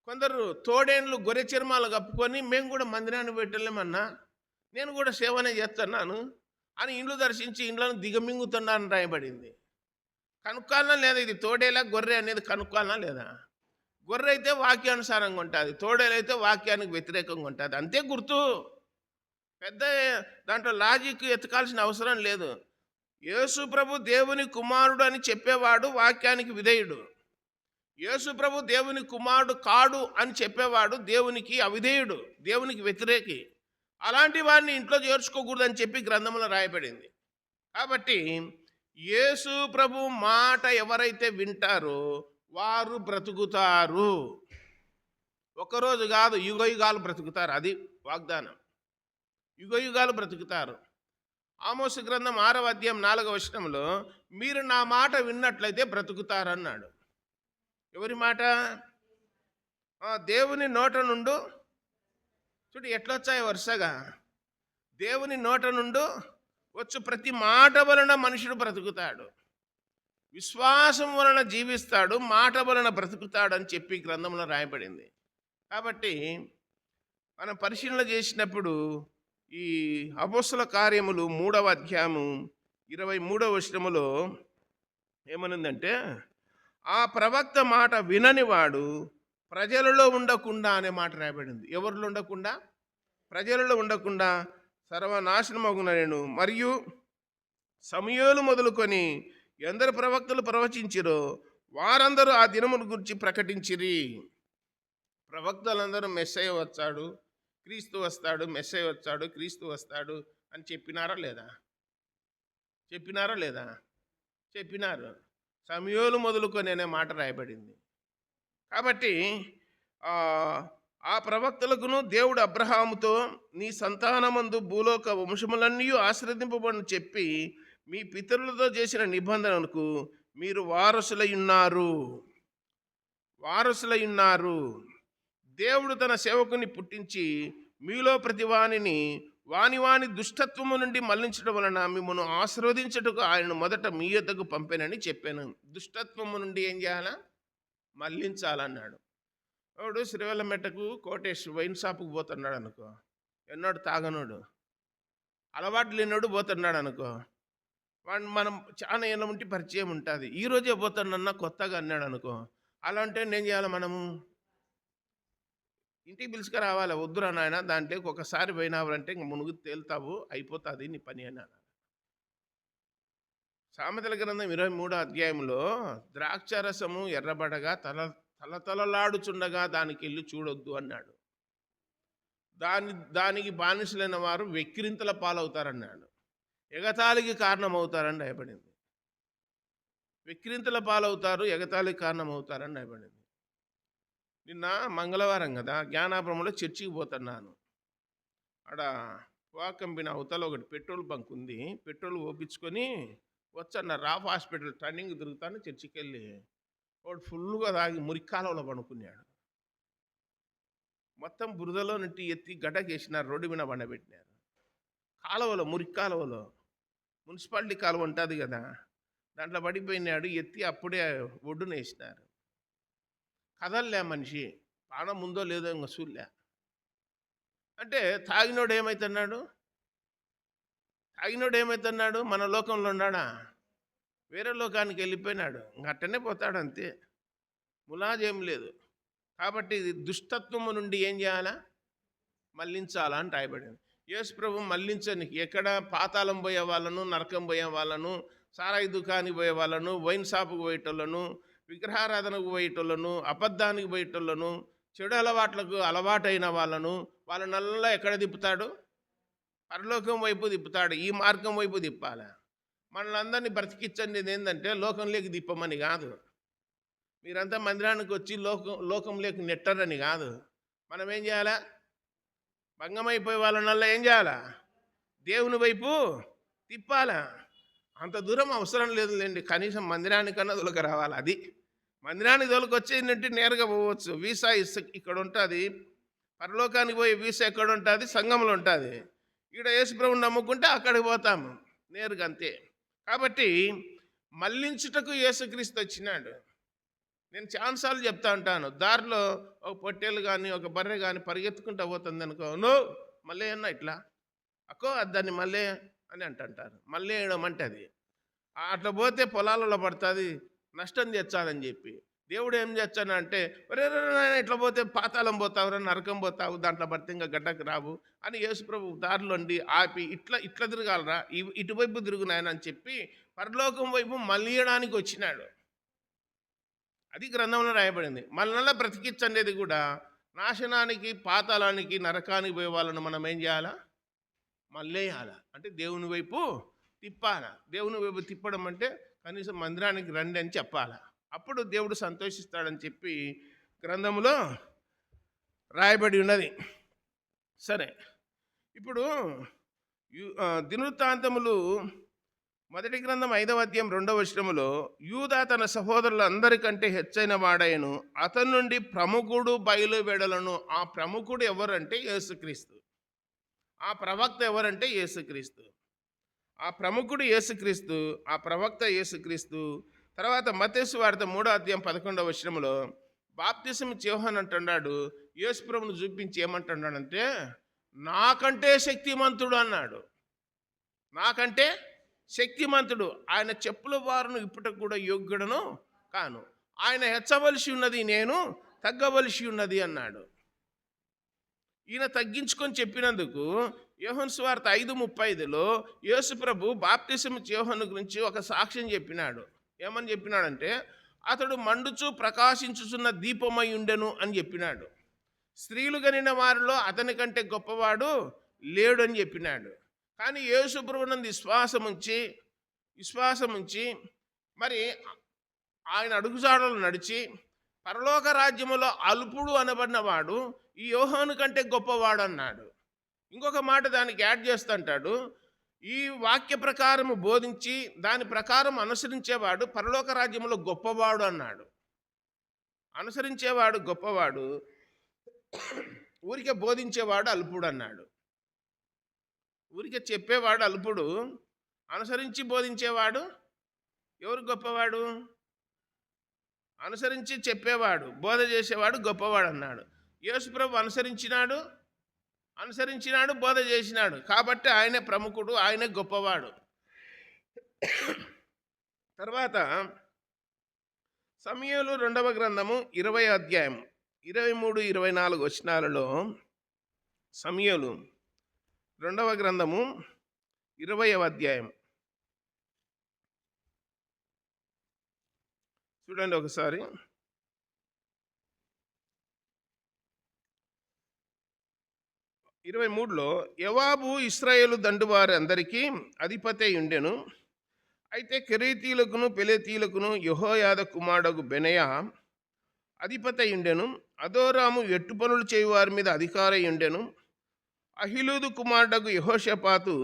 కొందరు తోడేండ్లు గొర్రె చర్మాలు కప్పుకొని మేము కూడా మందిరాన్ని పెట్టలేమన్నా, నేను కూడా సేవనే చేస్తున్నాను అని ఇండ్లు దర్శించి ఇండ్లను దిగమింగుతున్నాను రాయబడింది. కనుక్కాలనా లేదా? ఇది తోడేలా గొర్రె అనేది కనుక్కాలనా లేదా? గొర్రె అయితే వాక్యానుసారంగా ఉంటుంది, తోడేలైతే వాక్యానికి వ్యతిరేకంగా ఉంటుంది. అంతే గుర్తు. పెద్ద దాంట్లో లాజిక్ ఎతకాల్సిన అవసరం లేదు. యేసు ప్రభు దేవుని కుమారుడు అని చెప్పేవాడు వాక్యానికి విధేయుడు. యేసు ప్రభు దేవుని కుమారుడు కాడు అని చెప్పేవాడు దేవునికి అవిధేయుడు, దేవునికి వ్యతిరేకి. అలాంటి వారిని ఇంట్లో చేర్చుకోకూడదని చెప్పి గ్రంథంలో రాయబడింది. కాబట్టి యేసు ప్రభు మాట ఎవరైతే వింటారో వారు బ్రతుకుతారు. ఒకరోజు కాదు, యుగయుగాలు బ్రతుకుతారు. అది వాగ్దానం. యుగయుగాలు బ్రతుకుతారు. ఆమోసు గ్రంథం 6వ అధ్యాయం 4వ వచనంలో మీరు నా మాట విన్నట్లయితే బ్రతుకుతారన్నాడు. ఎవరి మాట? దేవుని నోట నుండు. చూడు ఎట్లొచ్చాయి వరుసగా. దేవుని నోట నుండు వచ్చు ప్రతి మాట వలన మనుషుడు బ్రతుకుతాడు. విశ్వాసం వలన జీవిస్తాడు, మాట వలన బ్రతుకుతాడు అని చెప్పి గ్రంథంలో రాయబడింది. కాబట్టి మనం పరిశీలన చేసినప్పుడు ఈ అపోస్తల కార్యములు 3వ అధ్యాయము 23వ వచనములో ఏమనుందంటే, ఆ ప్రవక్త మాట వినని వాడు ప్రజలలో ఉండకుండా అనే మాట రాయబడింది. ఎవరిలో ఉండకుండా? ప్రజలలో ఉండకుండా సర్వనాశనమగునను. మరియు సమూయేలు మొదలుకొని ఎందరు ప్రవక్తలు ప్రవచించిరో వారందరూ ఆ దినముల గురించి ప్రకటించిరి. ప్రవక్తలందరూ మెస్సయ్య వచ్చాడు, క్రీస్తు వస్తాడు, మెస్సయ్య వచ్చాడు, క్రీస్తు వస్తాడు అని చెప్పినారా లేదా? చెప్పినారా లేదా? చెప్పినారు. సమూయేలు మొదలుకొని అనే మాట రాయబడింది. కాబట్టి ఆ ప్రవక్తలకును దేవుడు అబ్రహాముతో నీ సంతానమందు భూలోక వంశములన్నీ ఆశీర్వదింపబడిన చెప్పి మీ పితరులతో చేసిన నిబంధనకు మీరు వారసులై ఉన్నారు. వారసులై ఉన్నారు. దేవుడు తన సేవకుని పుట్టించి మీలో ప్రతి వానిని వాని దుష్టత్వము నుండి మళ్లించడం వలన మిమ్మల్ని ఆశీర్వదించటకు ఆయన మొదట మీ యొద్దకు పంపానని చెప్పాను. దుష్టత్వము నుండి ఏం చేయాలా? మళ్లించాలన్నాడు. వాడు శ్రీవెల్లమెట్టకు కోటేష్ వైన్ షాపుకు పోతున్నాడు అనుకో, ఎన్నోడు తాగనోడు, అలవాటు లేనోడు పోతున్నాడు అనుకో, వాడు మనం చాలా ఏళ్ళ ఉంటే పరిచయం ఉంటుంది. ఈరోజే పోతాడన్నా కొత్తగా అన్నాడు అనుకో, అలా అంటే ఏం చేయాలి? మనము ఇంటికి పిలుచుకు రావాలి. వద్దురా నాయన, దాంట్లోకి ఒకసారి పోయినావంటే ఇంక మునుగు తేలుతావు, అయిపోతుంది నీ పని అన్నాడు. సామెతల గ్రంథం 23వ అధ్యాయంలో ద్రాక్షరసము ఎర్రబడగా తలతలలాడుచుండగా దానికి వెళ్ళి చూడొద్దు అన్నాడు. దానికి బానిసలైన వారు వెక్కిరింతల పాలవుతారన్నాడు. ఎగతాళికి కారణమవుతారని రాయబడింది. వెక్కిరింతల పాలవుతారు, ఎగతాళికి కారణమవుతారని రాయబడింది. నిన్న మంగళవారం కదా, జ్ఞానాపురంలో చర్చికి పోతున్నాను. ఆడ కంపెనీ అవతల ఒకటి పెట్రోల్ బంక్ ఉంది. పెట్రోల్ ఓపించుకొని వచ్చన్న రాఫ్ హాస్పిటల్ టర్నింగ్ తిరుగుతాను. చర్చికి వెళ్ళి వాడు ఫుల్గా తాగి మురికాలంలో పడుకున్నాడు. మొత్తం బురదలో నుండి ఎత్తి గడ్డకేసినారు, రోడ్డు మీద బండబెట్టినారు. కాలువలో, మురికాలువలో, మున్సిపాలిటీ కాలువ ఉంటుంది కదా, దాంట్లో పడిపోయినాడు. ఎత్తి అప్పుడే ఒడ్డున వేసినారు. కదల్లే మనిషి, ప్రాణం ముందో లేదో ఇంకా చూడలే. అంటే తాగినోడు ఏమవుతున్నాడు? మన లోకంలో ఉన్నాడా? వేరే లోకానికి వెళ్ళిపోయినాడు. ఇంక అట్టనే పోతాడు, అంతే. ములాజేం లేదు. కాబట్టి ఇది దుష్టత్వము నుండి ఏం చేయాలా? మళ్లించాలా అని రాయబడింది. యేసు ప్రభు మళ్లించనికి ఎక్కడ పాతాళం పోయే వాళ్ళను, నరకం పోయే వాళ్ళను, సారాయి దుకాణానికి పోయే వాళ్ళను, వైన్ షాపుకు పోయేటోళ్ళను, విగ్రహారాధనకు పోయేటోళ్ళను, అబద్ధానికి పోయేటోళ్ళను, చెడు అలవాట్లకు అలవాటైన వాళ్ళనల్లా ఎక్కడ తిప్పుతాడు? పరలోకం వైపు తిప్పుతాడు. ఈ మార్గం వైపు తిప్పాలి. మనల్ని బ్రతికించండి ఏంటంటే లోకంలోకి తిప్పమని కాదు, మీరంతా మందిరానికి వచ్చి లోకంలోకి నెట్టరని కాదు. మనం ఏం చేయాలా? భంగమైపోయే వాళ్ళనల్లా ఏం చేయాలా? దేవుని వైపు తిప్పాలా. అంత దూరం అవసరం లేదులేండి, కనీసం మందిరానికన్నా దొలక రావాలి. అది మందిరానికి దొలకొచ్చేందంటే నేరుగా పోవచ్చు. వీసా ఇక్కడ ఉంటుంది, పరలోకానికి పోయే వీసా ఎక్కడ ఉంటుంది? సంఘంలో ఉంటుంది. ఈడ యేసుప్రభుని నమ్ముకుంటే అక్కడికి పోతాము నేరుగా, అంతే. కాబట్టి మళ్ళించుటకు యేసుక్రీస్తు వచ్చినాడు. నేను చాలాసార్లు చెప్తా ఉంటాను, దారిలో ఒక పొట్టేలు కానీ ఒక బర్రె కానీ పరిగెత్తుకుంటూ పోతుంది అనుకో, నో మళ్ళీ అన్నా ఇట్లా అక్కో దాన్ని మళ్ళీ అని అంటుంటారు. మళ్ళీ వేయడం అది అట్లా పోతే పొలాలలో పడుతుంది, నష్టం తెచ్చాలని చెప్పి. దేవుడు ఏం చేస్తానంటే, ఒరే ఇట్లా పోతే పాతాళం పోతావు, నరకం పోతావు, దాంట్లో పడితే ఇంకా గడ్డకు రావు అని యేసుప్రభు దారిలోండి ఆపి ఇట్లా తిరగాలరా, ఇటువైపు తిరుగు నాయన అని చెప్పి పరలోకం వైపు మళ్ళీయడానికి వచ్చినాడు. అది గ్రంథంలో రాయబడింది. మనల్ని బ్రతికించండి కూడా నాశనానికి, పాతాళానికి, నరకానికి పోయే వాళ్ళను మనం ఏం చేయాలా? మళ్ళేయాల. అంటే దేవుని వైపు తిప్పాల. దేవుని వైపు తిప్పడం అంటే కనీసం మందిరానికి రండి అని చెప్పాల. అప్పుడు దేవుడు సంతోషిస్తాడని చెప్పి గ్రంథంలో రాయబడి ఉన్నది. సరే, ఇప్పుడు దినవృత్తాంతములు మొదటి గ్రంథం 5వ అధ్యాయం 2వ వచనములో, యూదా తన సహోదరులందరికంటే హెచ్చైన వాడైను, అతని నుండి ప్రముఖుడు బయలువెడలను. ఆ ప్రముఖుడు ఎవరంటే యేసుక్రీస్తు. ఆ ప్రవక్త ఎవరంటే యేసుక్రీస్తు. ఆ ప్రముఖుడు యేసుక్రీస్తు, ఆ ప్రవక్త యేసుక్రీస్తు. తర్వాత మత్తయి సువార్త 3వ అధ్యాయం 11వ వచనములో బాప్తిసం యోహాను అంటున్నాడు, యేసుప్రభుని చూపించి ఏమంటున్నాడంటే, నాకంటే శక్తిమంతుడు అన్నాడు. నాకంటే శక్తిమంతుడు, ఆయన చెప్పుల వారును ఇప్పటికి కూడా యోగ్యుడను కాను, ఆయన హెచ్చవలసి ఉన్నది, నేను తగ్గవలసి ఉన్నది అన్నాడు. ఈయన తగ్గించుకొని చెప్పినందుకు యోహాను సువార్త 5:35లో యేసుప్రభు బాప్తిసం యోహాను గురించి ఒక సాక్ష్యం చెప్పినాడు. ఏమని చెప్పినాడంటే, అతడు మండుచు ప్రకాశించుచున్న దీపమై ఉండెను అని చెప్పినాడు. స్త్రీలు కనిన వారిలో అతని కంటే గొప్పవాడు లేడు అని చెప్పినాడు. కానీ యేసుప్రభునందు విశ్వాసం ఉంచి మరి ఆయన అడుగుజాడలు నడిచి పరలోక రాజ్యములో అల్పుడు అనబడినవాడు ఈ యోహాను కంటే గొప్పవాడు అన్నాడు. ఇంకొక మాట దానికి యాడ్ చేస్తుంటాడు, ఈ వాక్య ప్రకారము బోధించి దాని ప్రకారం అనుసరించేవాడు పరలోక రాజ్యములో గొప్పవాడు అన్నాడు. అనుసరించేవాడు గొప్పవాడు, ఊరికే బోధించేవాడు అల్పుడు అన్నాడు. ఊరికే చెప్పేవాడు అల్పుడు, అనుసరించి బోధించేవాడు ఎవరు గొప్పవాడు? అనుసరించి చెప్పేవాడు, బోధ చేసేవాడు గొప్పవాడు అన్నాడు. యేసుప్రభు అనుసరించినాడు, బోధ చేసినాడు. కాబట్టి ఆయనే ప్రముఖుడు, ఆయనే గొప్పవాడు. తర్వాత సమూయేలు 2వ గ్రంథము 20వ అధ్యాయం 23, 24 వచనాలలో, సమూయేలు 2వ గ్రంథము 20వ అధ్యాయం చూడండి ఒకసారి. 23లో, యోవాబు ఇశ్రాయేలు దండువారి అందరికీ అధిపతి ఉండెను. అయితే కెరీతీలకును పెలేతీలకును యెహోయాదా కుమారుడు బెనయా అధిపతి ఉండెను. అదోరాము ఎట్టు పనులు చేయువారి మీద అధికారి ఉండెను. అహిలూదు కుమారుడు యెహోషాపాతు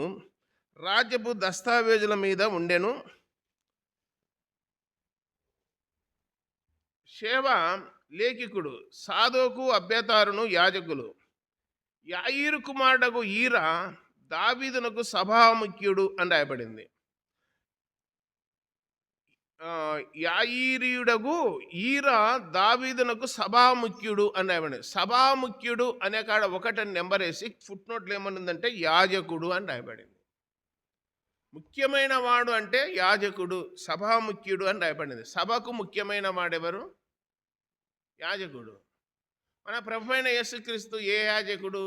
రాజ్యపు దస్తావేజుల మీద ఉండెను. షేవ లేఖికుడు, సాదోకు అబ్యాతారును యాజకులు. యాయీరు కుమారుడు ఈరా దావీదునకు సభాముఖ్యుడు అని రాయబడింది. యాయీరీయుడగు ఈరా దావీదునకు సభాముఖ్యుడు అని రాయబడింది. సభాముఖ్యుడు అనే కాడ 1 నెంబర్ వేసి ఫుట్ నోట్లు ఏమనుందంటే యాజకుడు అని రాయబడింది. ముఖ్యమైన వాడు అంటే యాజకుడు, సభాముఖ్యుడు అని రాయబడింది. సభకు ముఖ్యమైన వాడెవరు? యాజకుడు. మన ప్రభువైన యేసుక్రీస్తు ఏ యాజకుడు?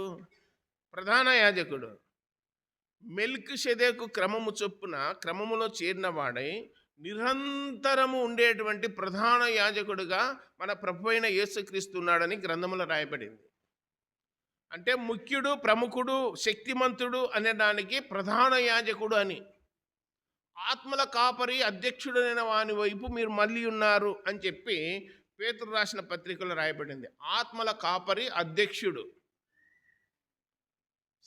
ప్రధాన యాజకుడు. మెల్కీషెదెకు క్రమము చొప్పున క్రమములో చేరిన వాడై నిరంతరము ఉండేటువంటి ప్రధాన యాజకుడుగా మన ప్రభువైన యేసుక్రీస్తు ఉన్నాడని గ్రంథములో రాయబడింది. అంటే ముఖ్యుడు, ప్రముఖుడు, శక్తిమంతుడు అనేదానికి ప్రధాన యాజకుడు అని. ఆత్మల కాపరి, అధ్యక్షుడైన వాని వైపు మీరు మళ్ళీ ఉన్నారు అని చెప్పి పేతురు రాసిన పత్రికలో రాయబడింది. ఆత్మల కాపరి, అధ్యక్షుడు.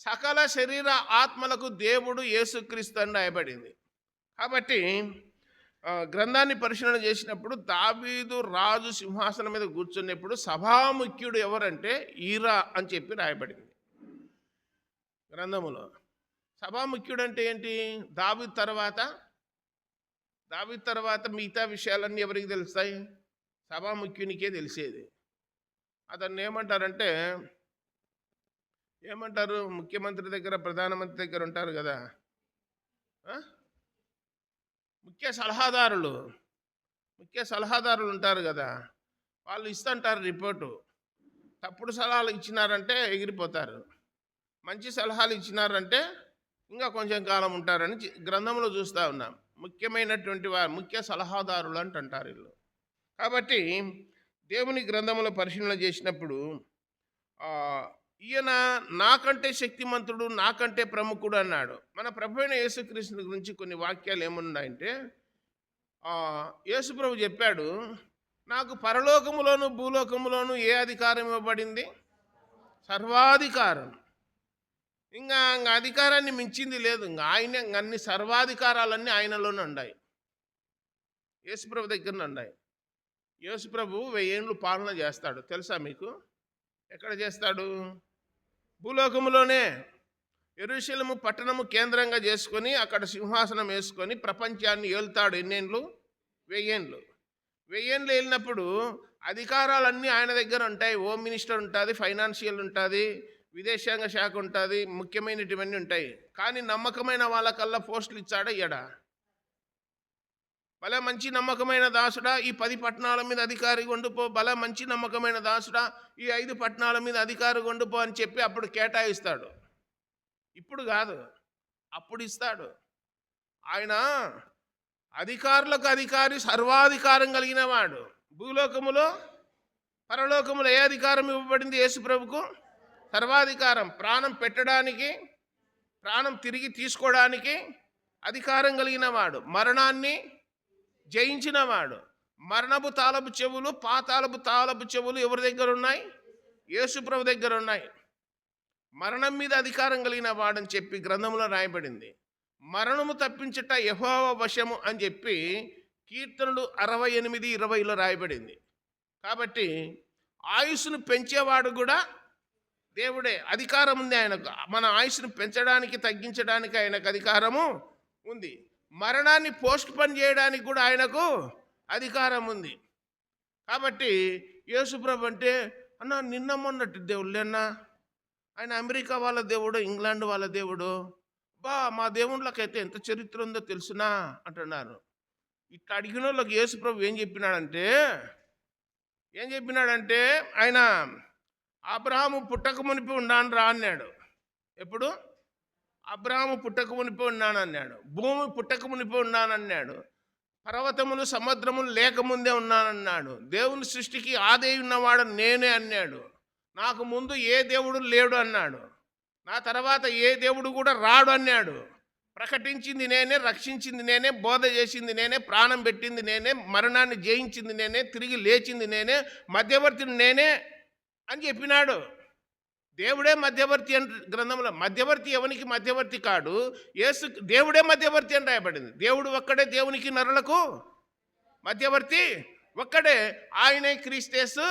సకల శరీర ఆత్మలకు దేవుడు యేసుక్రీస్తు అని రాయబడింది. కాబట్టి గ్రంథాన్ని పరిశీలన చేసినప్పుడు దావీదు రాజు సింహాసనం మీద కూర్చున్నప్పుడు సభాముఖ్యుడు ఎవరంటే ఈరా అని చెప్పి రాయబడింది గ్రంథములో. సభాముఖ్యుడు అంటే ఏంటి? దావీదు తర్వాత మిగతా విషయాలన్నీ ఎవరికి తెలుస్తాయి? సభాముఖ్యునికే తెలిసేది. అతన్ని ఏమంటారు? ముఖ్యమంత్రి దగ్గర, ప్రధానమంత్రి దగ్గర ఉంటారు కదా, ఆ? ముఖ్య సలహాదారులు ఉంటారు కదా, వాళ్ళు ఇస్తుంటారు రిపోర్టు. తప్పుడు సలహాలు ఇచ్చినారంటే ఎగిరిపోతారు, మంచి సలహాలు ఇచ్చినారంటే ఇంకా కొంచెం కాలం ఉంటారని గ్రంథంలో చూస్తూ ఉన్నాం. ముఖ్యమైనటువంటి ముఖ్య సలహాదారులు అంటారు వీళ్ళు. కాబట్టి దేవుని గ్రంథంలో పరిశీలన చేసినప్పుడు ఈయన నాకంటే శక్తిమంతుడు, నాకంటే ప్రముఖుడు అన్నాడు. మన ప్రభు అయిన యేసుక్రీస్తు గురించి కొన్ని వాక్యాలు ఏమున్నాయంటే, యేసుప్రభు చెప్పాడు, నాకు పరలోకములోను భూలోకములోను ఏ అధికారం ఇవ్వబడింది? సర్వాధికారం. ఇంకా అధికారాన్ని మించింది లేదు. ఇంకా ఆయన అన్ని సర్వాధికారాలన్నీ ఆయనలోనే ఉన్నాయి, యేసుప్రభు దగ్గరనే ఉన్నాయి. యేసుప్రభు 1000 ఏళ్ళు పాలన చేస్తాడు, తెలుసా మీకు? ఎక్కడ చేస్తాడు? భూలోకములోనే. యెరూషలేము పట్టణము కేంద్రంగా చేసుకొని అక్కడ సింహాసనం వేసుకొని ప్రపంచాన్ని ఏలుతాడు. ఎన్నేళ్ళు? 1000 ఏళ్ళు. 1000 ఏళ్ళు వెళ్ళినప్పుడు అధికారాలన్నీ ఆయన దగ్గర ఉంటాయి. హోమ్ మినిస్టర్ ఉంటుంది, ఫైనాన్షియల్ ఉంటుంది, విదేశాంగ శాఖ ఉంటుంది, ముఖ్యమైనటివన్నీ ఉంటాయి. కానీ నమ్మకమైన వాళ్ళకల్లా పోస్టులు ఇచ్చాడా? ఇయ్యడా? భలే మంచి నమ్మకమైన దాసుడా, ఈ 10 పట్టణాల మీద అధికారి కొండుపో, భలే మంచి నమ్మకమైన దాసుడా, ఈ 5 పట్టణాల మీద అధికారి కొండుపో అని చెప్పి అప్పుడు కేటాయిస్తాడు. ఇప్పుడు కాదు, అప్పుడు ఇస్తాడు. ఆయన అధికారులకు అధికారి, సర్వాధికారం కలిగిన వాడు. భూలోకములో పరలోకములో ఏ అధికారం ఇవ్వబడింది యేసుప్రభుకు? సర్వాధికారం. ప్రాణం పెట్టడానికి, ప్రాణం తిరిగి తీసుకోవడానికి అధికారం కలిగిన వాడు. మరణాన్ని జయించినవాడు. మరణపు తాళపు చెవులు, పాతాళపు తాళపు చెవులు ఎవరి దగ్గర ఉన్నాయి? యేసుప్రభు దగ్గర ఉన్నాయి. మరణం మీద అధికారం కలిగిన వాడని చెప్పి గ్రంథంలో రాయబడింది. మరణము తప్పించట యెహోవా వశము అని చెప్పి కీర్తనలు 68:20లో రాయబడింది. కాబట్టి ఆయుస్సును పెంచేవాడు కూడా దేవుడే. అధికారం ఉంది ఆయనకు. మన ఆయుస్సును పెంచడానికి, తగ్గించడానికి ఆయనకు అధికారము ఉంది. మరణాన్ని పోస్ట్ పోన్ చేయడానికి కూడా ఆయనకు అధికారం ఉంది. కాబట్టి యేసుప్రభు అంటే, అన్న నిన్న మొన్నటి దేవుళ్ళేనా? ఆయన అమెరికా వాళ్ళ దేవుడు, ఇంగ్లాండ్ వాళ్ళ దేవుడు. మా దేవుళ్ళకైతే ఎంత చరిత్ర ఉందో తెలుసునా అంటున్నారు. ఇట్లా అడిగిన వాళ్ళకి యేసుప్రభు ఏం చెప్పినాడంటే ఆయన అబ్రహాము పుట్టక మునిపి ఉన్నాను రా అన్నాడు. ఎప్పుడు? అబ్రహాము పుట్టక మునిపి ఉన్నానన్నాడు. భూమి పుట్టక మునిపి ఉన్నానన్నాడు. పర్వతములు సముద్రములు లేకముందే ఉన్నానన్నాడు. దేవుని సృష్టికి ఆది ఉన్నవాడు నేనే అన్నాడు. నాకు ముందు ఏ దేవుడు లేడు అన్నాడు. నా తర్వాత ఏ దేవుడు కూడా రాడు అన్నాడు. ప్రకటించింది నేనే, రక్షించింది నేనే, బోధ చేసింది నేనే, ప్రాణం పెట్టింది నేనే, మరణాన్ని జయించింది నేనే, తిరిగి లేచింది నేనే, మధ్యవర్తిని నేనే అని చెప్పినాడు. దేవుడే మధ్యవర్తి అని గ్రంథంలో. మధ్యవర్తి ఎవనికి మధ్యవర్తి కాడు, యేసు దేవుడే మధ్యవర్తి అని రాయబడింది. దేవుడు ఒక్కడే, దేవునికి నరులకు మధ్యవర్తి ఒక్కడే, ఆయనే క్రీస్తు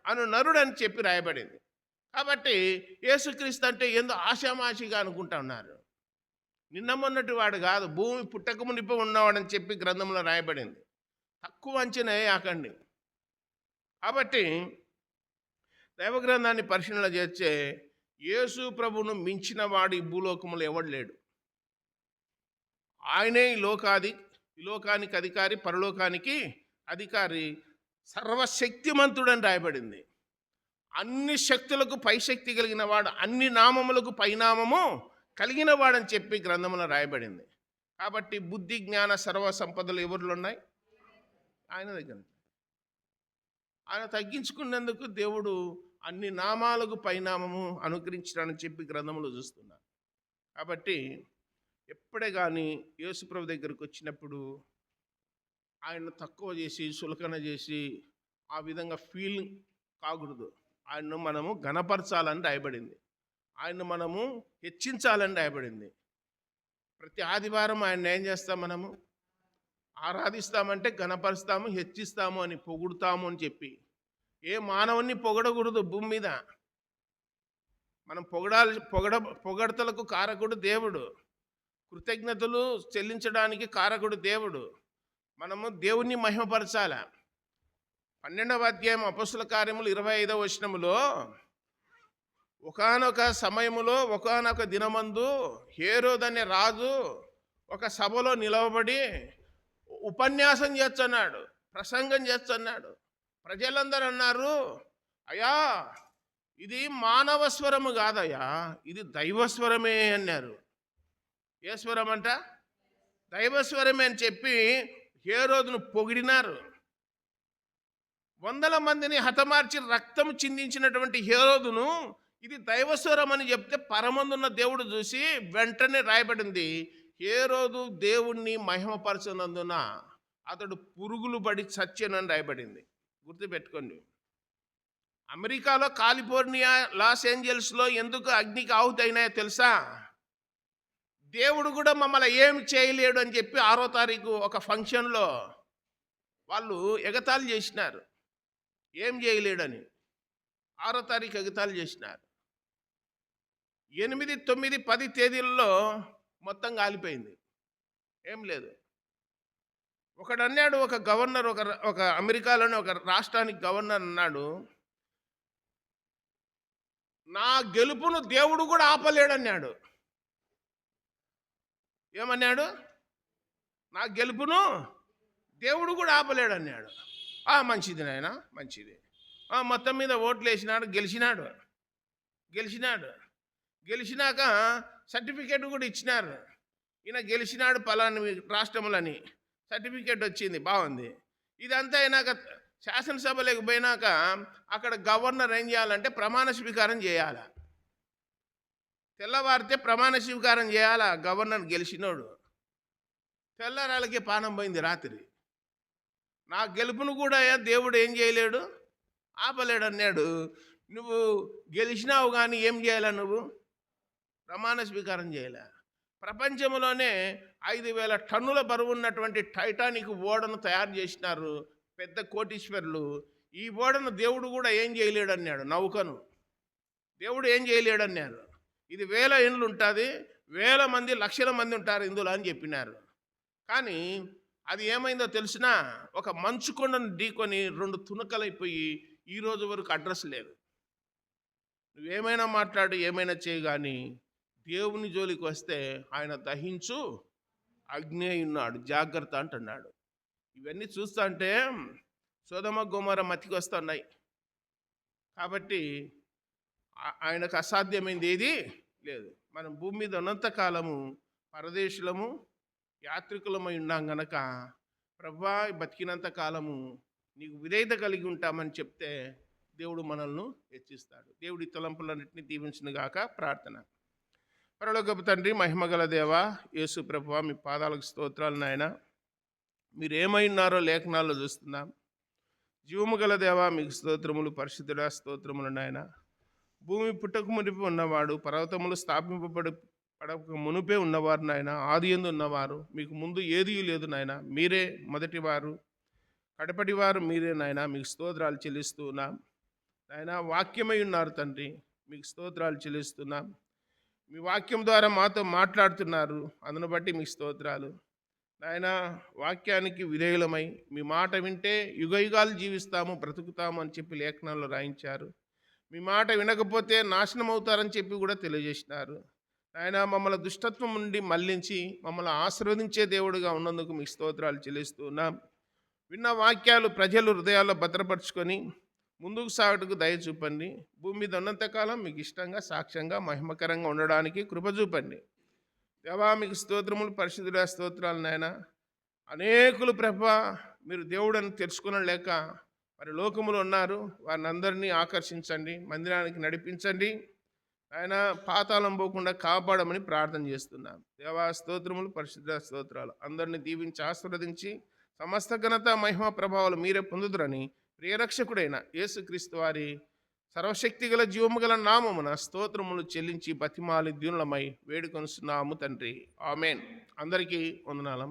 అను నరుడు అని చెప్పి రాయబడింది. కాబట్టి యేసుక్రీస్తు అంటే ఏందో ఆషామాషిగా అనుకుంటా ఉన్నారు. నిన్న మొన్నటి వాడు కాదు, భూమి పుట్టక మునిపి ఉన్నవాడని చెప్పి గ్రంథంలో రాయబడింది. తక్కువ అంచనా వేయకండి. కాబట్టి దైవగ్రంథాన్ని పరిశీలన చేస్తే యేసు ప్రభువును మించిన వాడు ఈ భూలోకములో ఎవడు లేడు. ఆయనే ఈ లోకానికి అధికారి, పరలోకానికి అధికారి, సర్వశక్తిమంతుడని రాయబడింది. అన్ని శక్తులకు పైశక్తి కలిగిన వాడు, అన్ని నామములకు పైనామము కలిగిన వాడని చెప్పి గ్రంథంలో రాయబడింది. కాబట్టి బుద్ధి, జ్ఞాన, సర్వ సంపదలు ఎవరిలో ఉన్నాయి? ఆయన దగ్గర. ఆయన తగ్గించుకున్నందుకు దేవుడు అన్ని నామాలకు పైనామము అనుగ్రహించాడని చెప్పి గ్రంథంలో చూస్తున్నారు. కాబట్టి ఎప్పుడే కానీ యేసుప్రభు దగ్గరికి వచ్చినప్పుడు ఆయన తక్కువ చేసి, సులకన చేసి ఆ విధంగా ఫీల్ కాకూడదు. ఆయన్ను మనము ఘనపరచాలని రాయబడింది. ఆయన్ను మనము హెచ్చించాలని రాయబడింది. ప్రతి ఆదివారం ఆయన ఏం చేస్తాం? మనము ఆరాధిస్తామంటే ఘనపరుస్తాము, హెచ్చిస్తాము అని, పొగుడుతాము అని చెప్పి. ఏ మానవుని పొగడకూడదు భూమి మీద. మనం పొగడతలకు కారకుడు దేవుడు. కృతజ్ఞతలు చెల్లించడానికి కారకుడు దేవుడు. మనము దేవుణ్ణి మహిమపరచాల. 12వ అధ్యాయం అపొస్తలుల కార్యములు 25వ వచనములో, ఒకానొక సమయములో ఒకానొక దినమందు హేరోదనే రాజు ఒక సభలో నిలవబడి ఉపన్యాసం చేస్తున్నాడు, ప్రసంగం చేస్తున్నాడు. ప్రజలందరూ అన్నారు, అయ్యా ఇది మానవ స్వరము కాదయ్యా, ఇది దైవస్వరమే అన్నారు. ఏ స్వరం అంట? దైవస్వరమే అని చెప్పి హేరోదును పొగిడినారు. వందల మందిని హతమార్చి రక్తం చిందించినటువంటి హేరోదును ఇది దైవస్వరం అని చెప్తే పరమందున్న దేవుడు చూసి వెంటనే రాయబడింది, హేరోదు దేవుణ్ణి మహిమపరచనందున అతడు పురుగులు పడి చచ్చెనని రాయబడింది. గుర్తుపెట్టుకోండి. అమెరికాలో కాలిఫోర్నియా, లాస్ ఏంజల్స్లో ఎందుకు అగ్నికి ఆహుతైనాయో తెలుసా? దేవుడు కూడా మమ్మల్ని ఏం చేయలేడు అని చెప్పి 6వ తారీఖు ఒక ఫంక్షన్లో వాళ్ళు ఎగతాళి చేసినారు. ఏం చేయలేడని 6వ తారీఖు ఎగతాళి చేసినారు. 8, 9, 10 తేదీల్లో మొత్తం కాలిపోయింది, ఏం లేదు. ఒకడు అన్నాడు, ఒక గవర్నర్, ఒక అమెరికాలోని ఒక రాష్ట్రానికి గవర్నర్ అన్నాడు, నా గెలుపును దేవుడు కూడా ఆపలేడన్నాడు. ఏమన్నాడు? నా గెలుపును దేవుడు కూడా ఆపలేడన్నాడు. మంచిది నాయన, మంచిది. మొత్తం మీద ఓట్లు వేసినాడు, గెలిచినాక సర్టిఫికేట్ కూడా ఇచ్చినారు. ఈయన గెలిచినాడు పలాని రాష్ట్రములని సర్టిఫికేట్ వచ్చింది, బాగుంది. ఇదంతా అయినాక శాసనసభలోకి పోయినాక అక్కడ గవర్నర్ ఏం చేయాలంటే ప్రమాణ స్వీకారం చేయాలి. తెల్లవారితే ప్రమాణ స్వీకారం చేయాలా గవర్నర్ గెలిచినోడు. తెల్లరాళ్ళకి పానం పోయింది రాత్రి. నా గెలుపును కూడా దేవుడు ఏం చేయలేడు, ఆపలేడు అన్నాడు. నువ్వు గెలిచినావు కానీ ఏం చేయాలా? నువ్వు ప్రమాణ స్వీకారం చేయాలా? ప్రపంచంలోనే 5,000 టన్నుల బరువు ఉన్నటువంటి టైటానిక్ ఓడను తయారు చేసినారు పెద్ద కోటీశ్వరులు. ఈ ఓడను దేవుడు కూడా ఏం చేయలేడు అన్నాడు. నౌకను దేవుడు ఏం చేయలేడు అన్నారు. ఇది 1000 ఏండ్లు ఉంటుంది, 1000 మంది, లక్షల మంది ఉంటారు ఇందులో అని చెప్పినారు. కానీ అది ఏమైందో తెలిసినా, ఒక మంచు కొండను ఢీకొని 2 తునకలైపోయి ఈ రోజు వరకు అడ్రస్ లేదు. నువ్వేమైనా మాట్లాడు, ఏమైనా చేయి, కానీ దేవుని జోలికి వస్తే ఆయన దహించు అగ్ని ఉన్నాడు, జాగ్రత్త అంటున్నాడు. ఇవన్నీ చూస్తా అంటే సొదొమ గొమొర్రా మతికి వస్తున్నాయి. కాబట్టి ఆయనకు అసాధ్యమైంది ఏది లేదు. మనం భూమి మీద ఉన్నంత కాలము పరదేశులము, యాత్రికులమై ఉన్నాం గనక, ప్రభువా బతికినంత కాలము నీకు విధేయత కలిగి ఉంటామని చెప్తే దేవుడు మనల్ని హెచ్చిస్తాడు. దేవుడి తలంపులన్నింటినీ దీవించునుగాక. ప్రార్థన. పరలోకపు తండ్రి, మహిమగల దేవా, యేసు ప్రభువా, మీ పాదాలకు స్తోత్రాలు నాయన. మీరు ఏమై ఉన్నారో లేఖనాల్లో చూస్తున్నాం. జీవము గల దేవా, మీకు స్తోత్రములు. పరిశుద్ధుడా, స్తోత్రములు నాయన. భూమి పుట్టక మునిపి ఉన్నవాడు, పర్వతములు పడక మునిపే ఉన్నవారు నాయన. ఆది యందు ఉన్నవారు, మీకు ముందు ఏదీ లేదు నాయన. మీరే మొదటివారు, కడపటివారు మీరే నాయన. మీకు స్తోత్రాలు చెల్లిస్తున్నాం నాయన. వాక్యమై ఉన్నారు తండ్రి, మీకు స్తోత్రాలు చెల్లిస్తున్నాం. మీ వాక్యం ద్వారా మాతో మాట్లాడుతున్నారు, అందును బట్టి మీకు స్తోత్రాలు నాయన. వాక్యానికి విధేయులమై మీ మాట వింటే యుగయుగాలు జీవిస్తాము, బ్రతుకుతాము అని చెప్పి లేఖనాల్లో రాయించారు. మీ మాట వినకపోతే నాశనం అవుతారని చెప్పి కూడా తెలియజేసినారు నాయన. మమ్మల్ని దుష్టత్వం నుండి మళ్లించి మమ్మల్ని ఆశీర్వదించే దేవుడిగా ఉన్నందుకు మీకు స్తోత్రాలు చెల్లిస్తున్నాం. విన్న వాక్యాలు ప్రజలు హృదయాల్లో భద్రపరుచుకొని ముందుకు సాగుటకు దయ చూపండి. భూమి మీద ఉన్నంతకాలం మీకు ఇష్టంగా, సాక్ష్యంగా, మహిమకరంగా ఉండడానికి కృప చూపండి దేవా. మీకు స్తోత్రములు, పరిశుద్ధుడా, స్తోత్రాలు నాయన. అనేకులు ప్రభా మీరు దేవుడని తెలుసుకునలేక మరి లోకములు ఉన్నారు, వారిని అందరినీ ఆకర్షించండి, మందిరానికి నడిపించండి ఆయన. పాతాళం పోకుండా కాపాడమని ప్రార్థన చేస్తున్నాం దేవా. స్తోత్రములు, పరిశుద్ధ స్తోత్రాలు. అందరినీ దీవించి ఆశీర్వదించి సమస్త ఘనత, మహిమ, ప్రభావాలు మీరే పొందుదురని ప్రియరక్షకుడైన యేసుక్రీస్తు వారి సర్వశక్తి గల జీవము గల నామమున స్తోత్రములు చెల్లించి బతిమాలి దీనులమై వేడుకొనుస్తున్నాము తండ్రి. ఆమేన్. అందరికీ వందనాలు.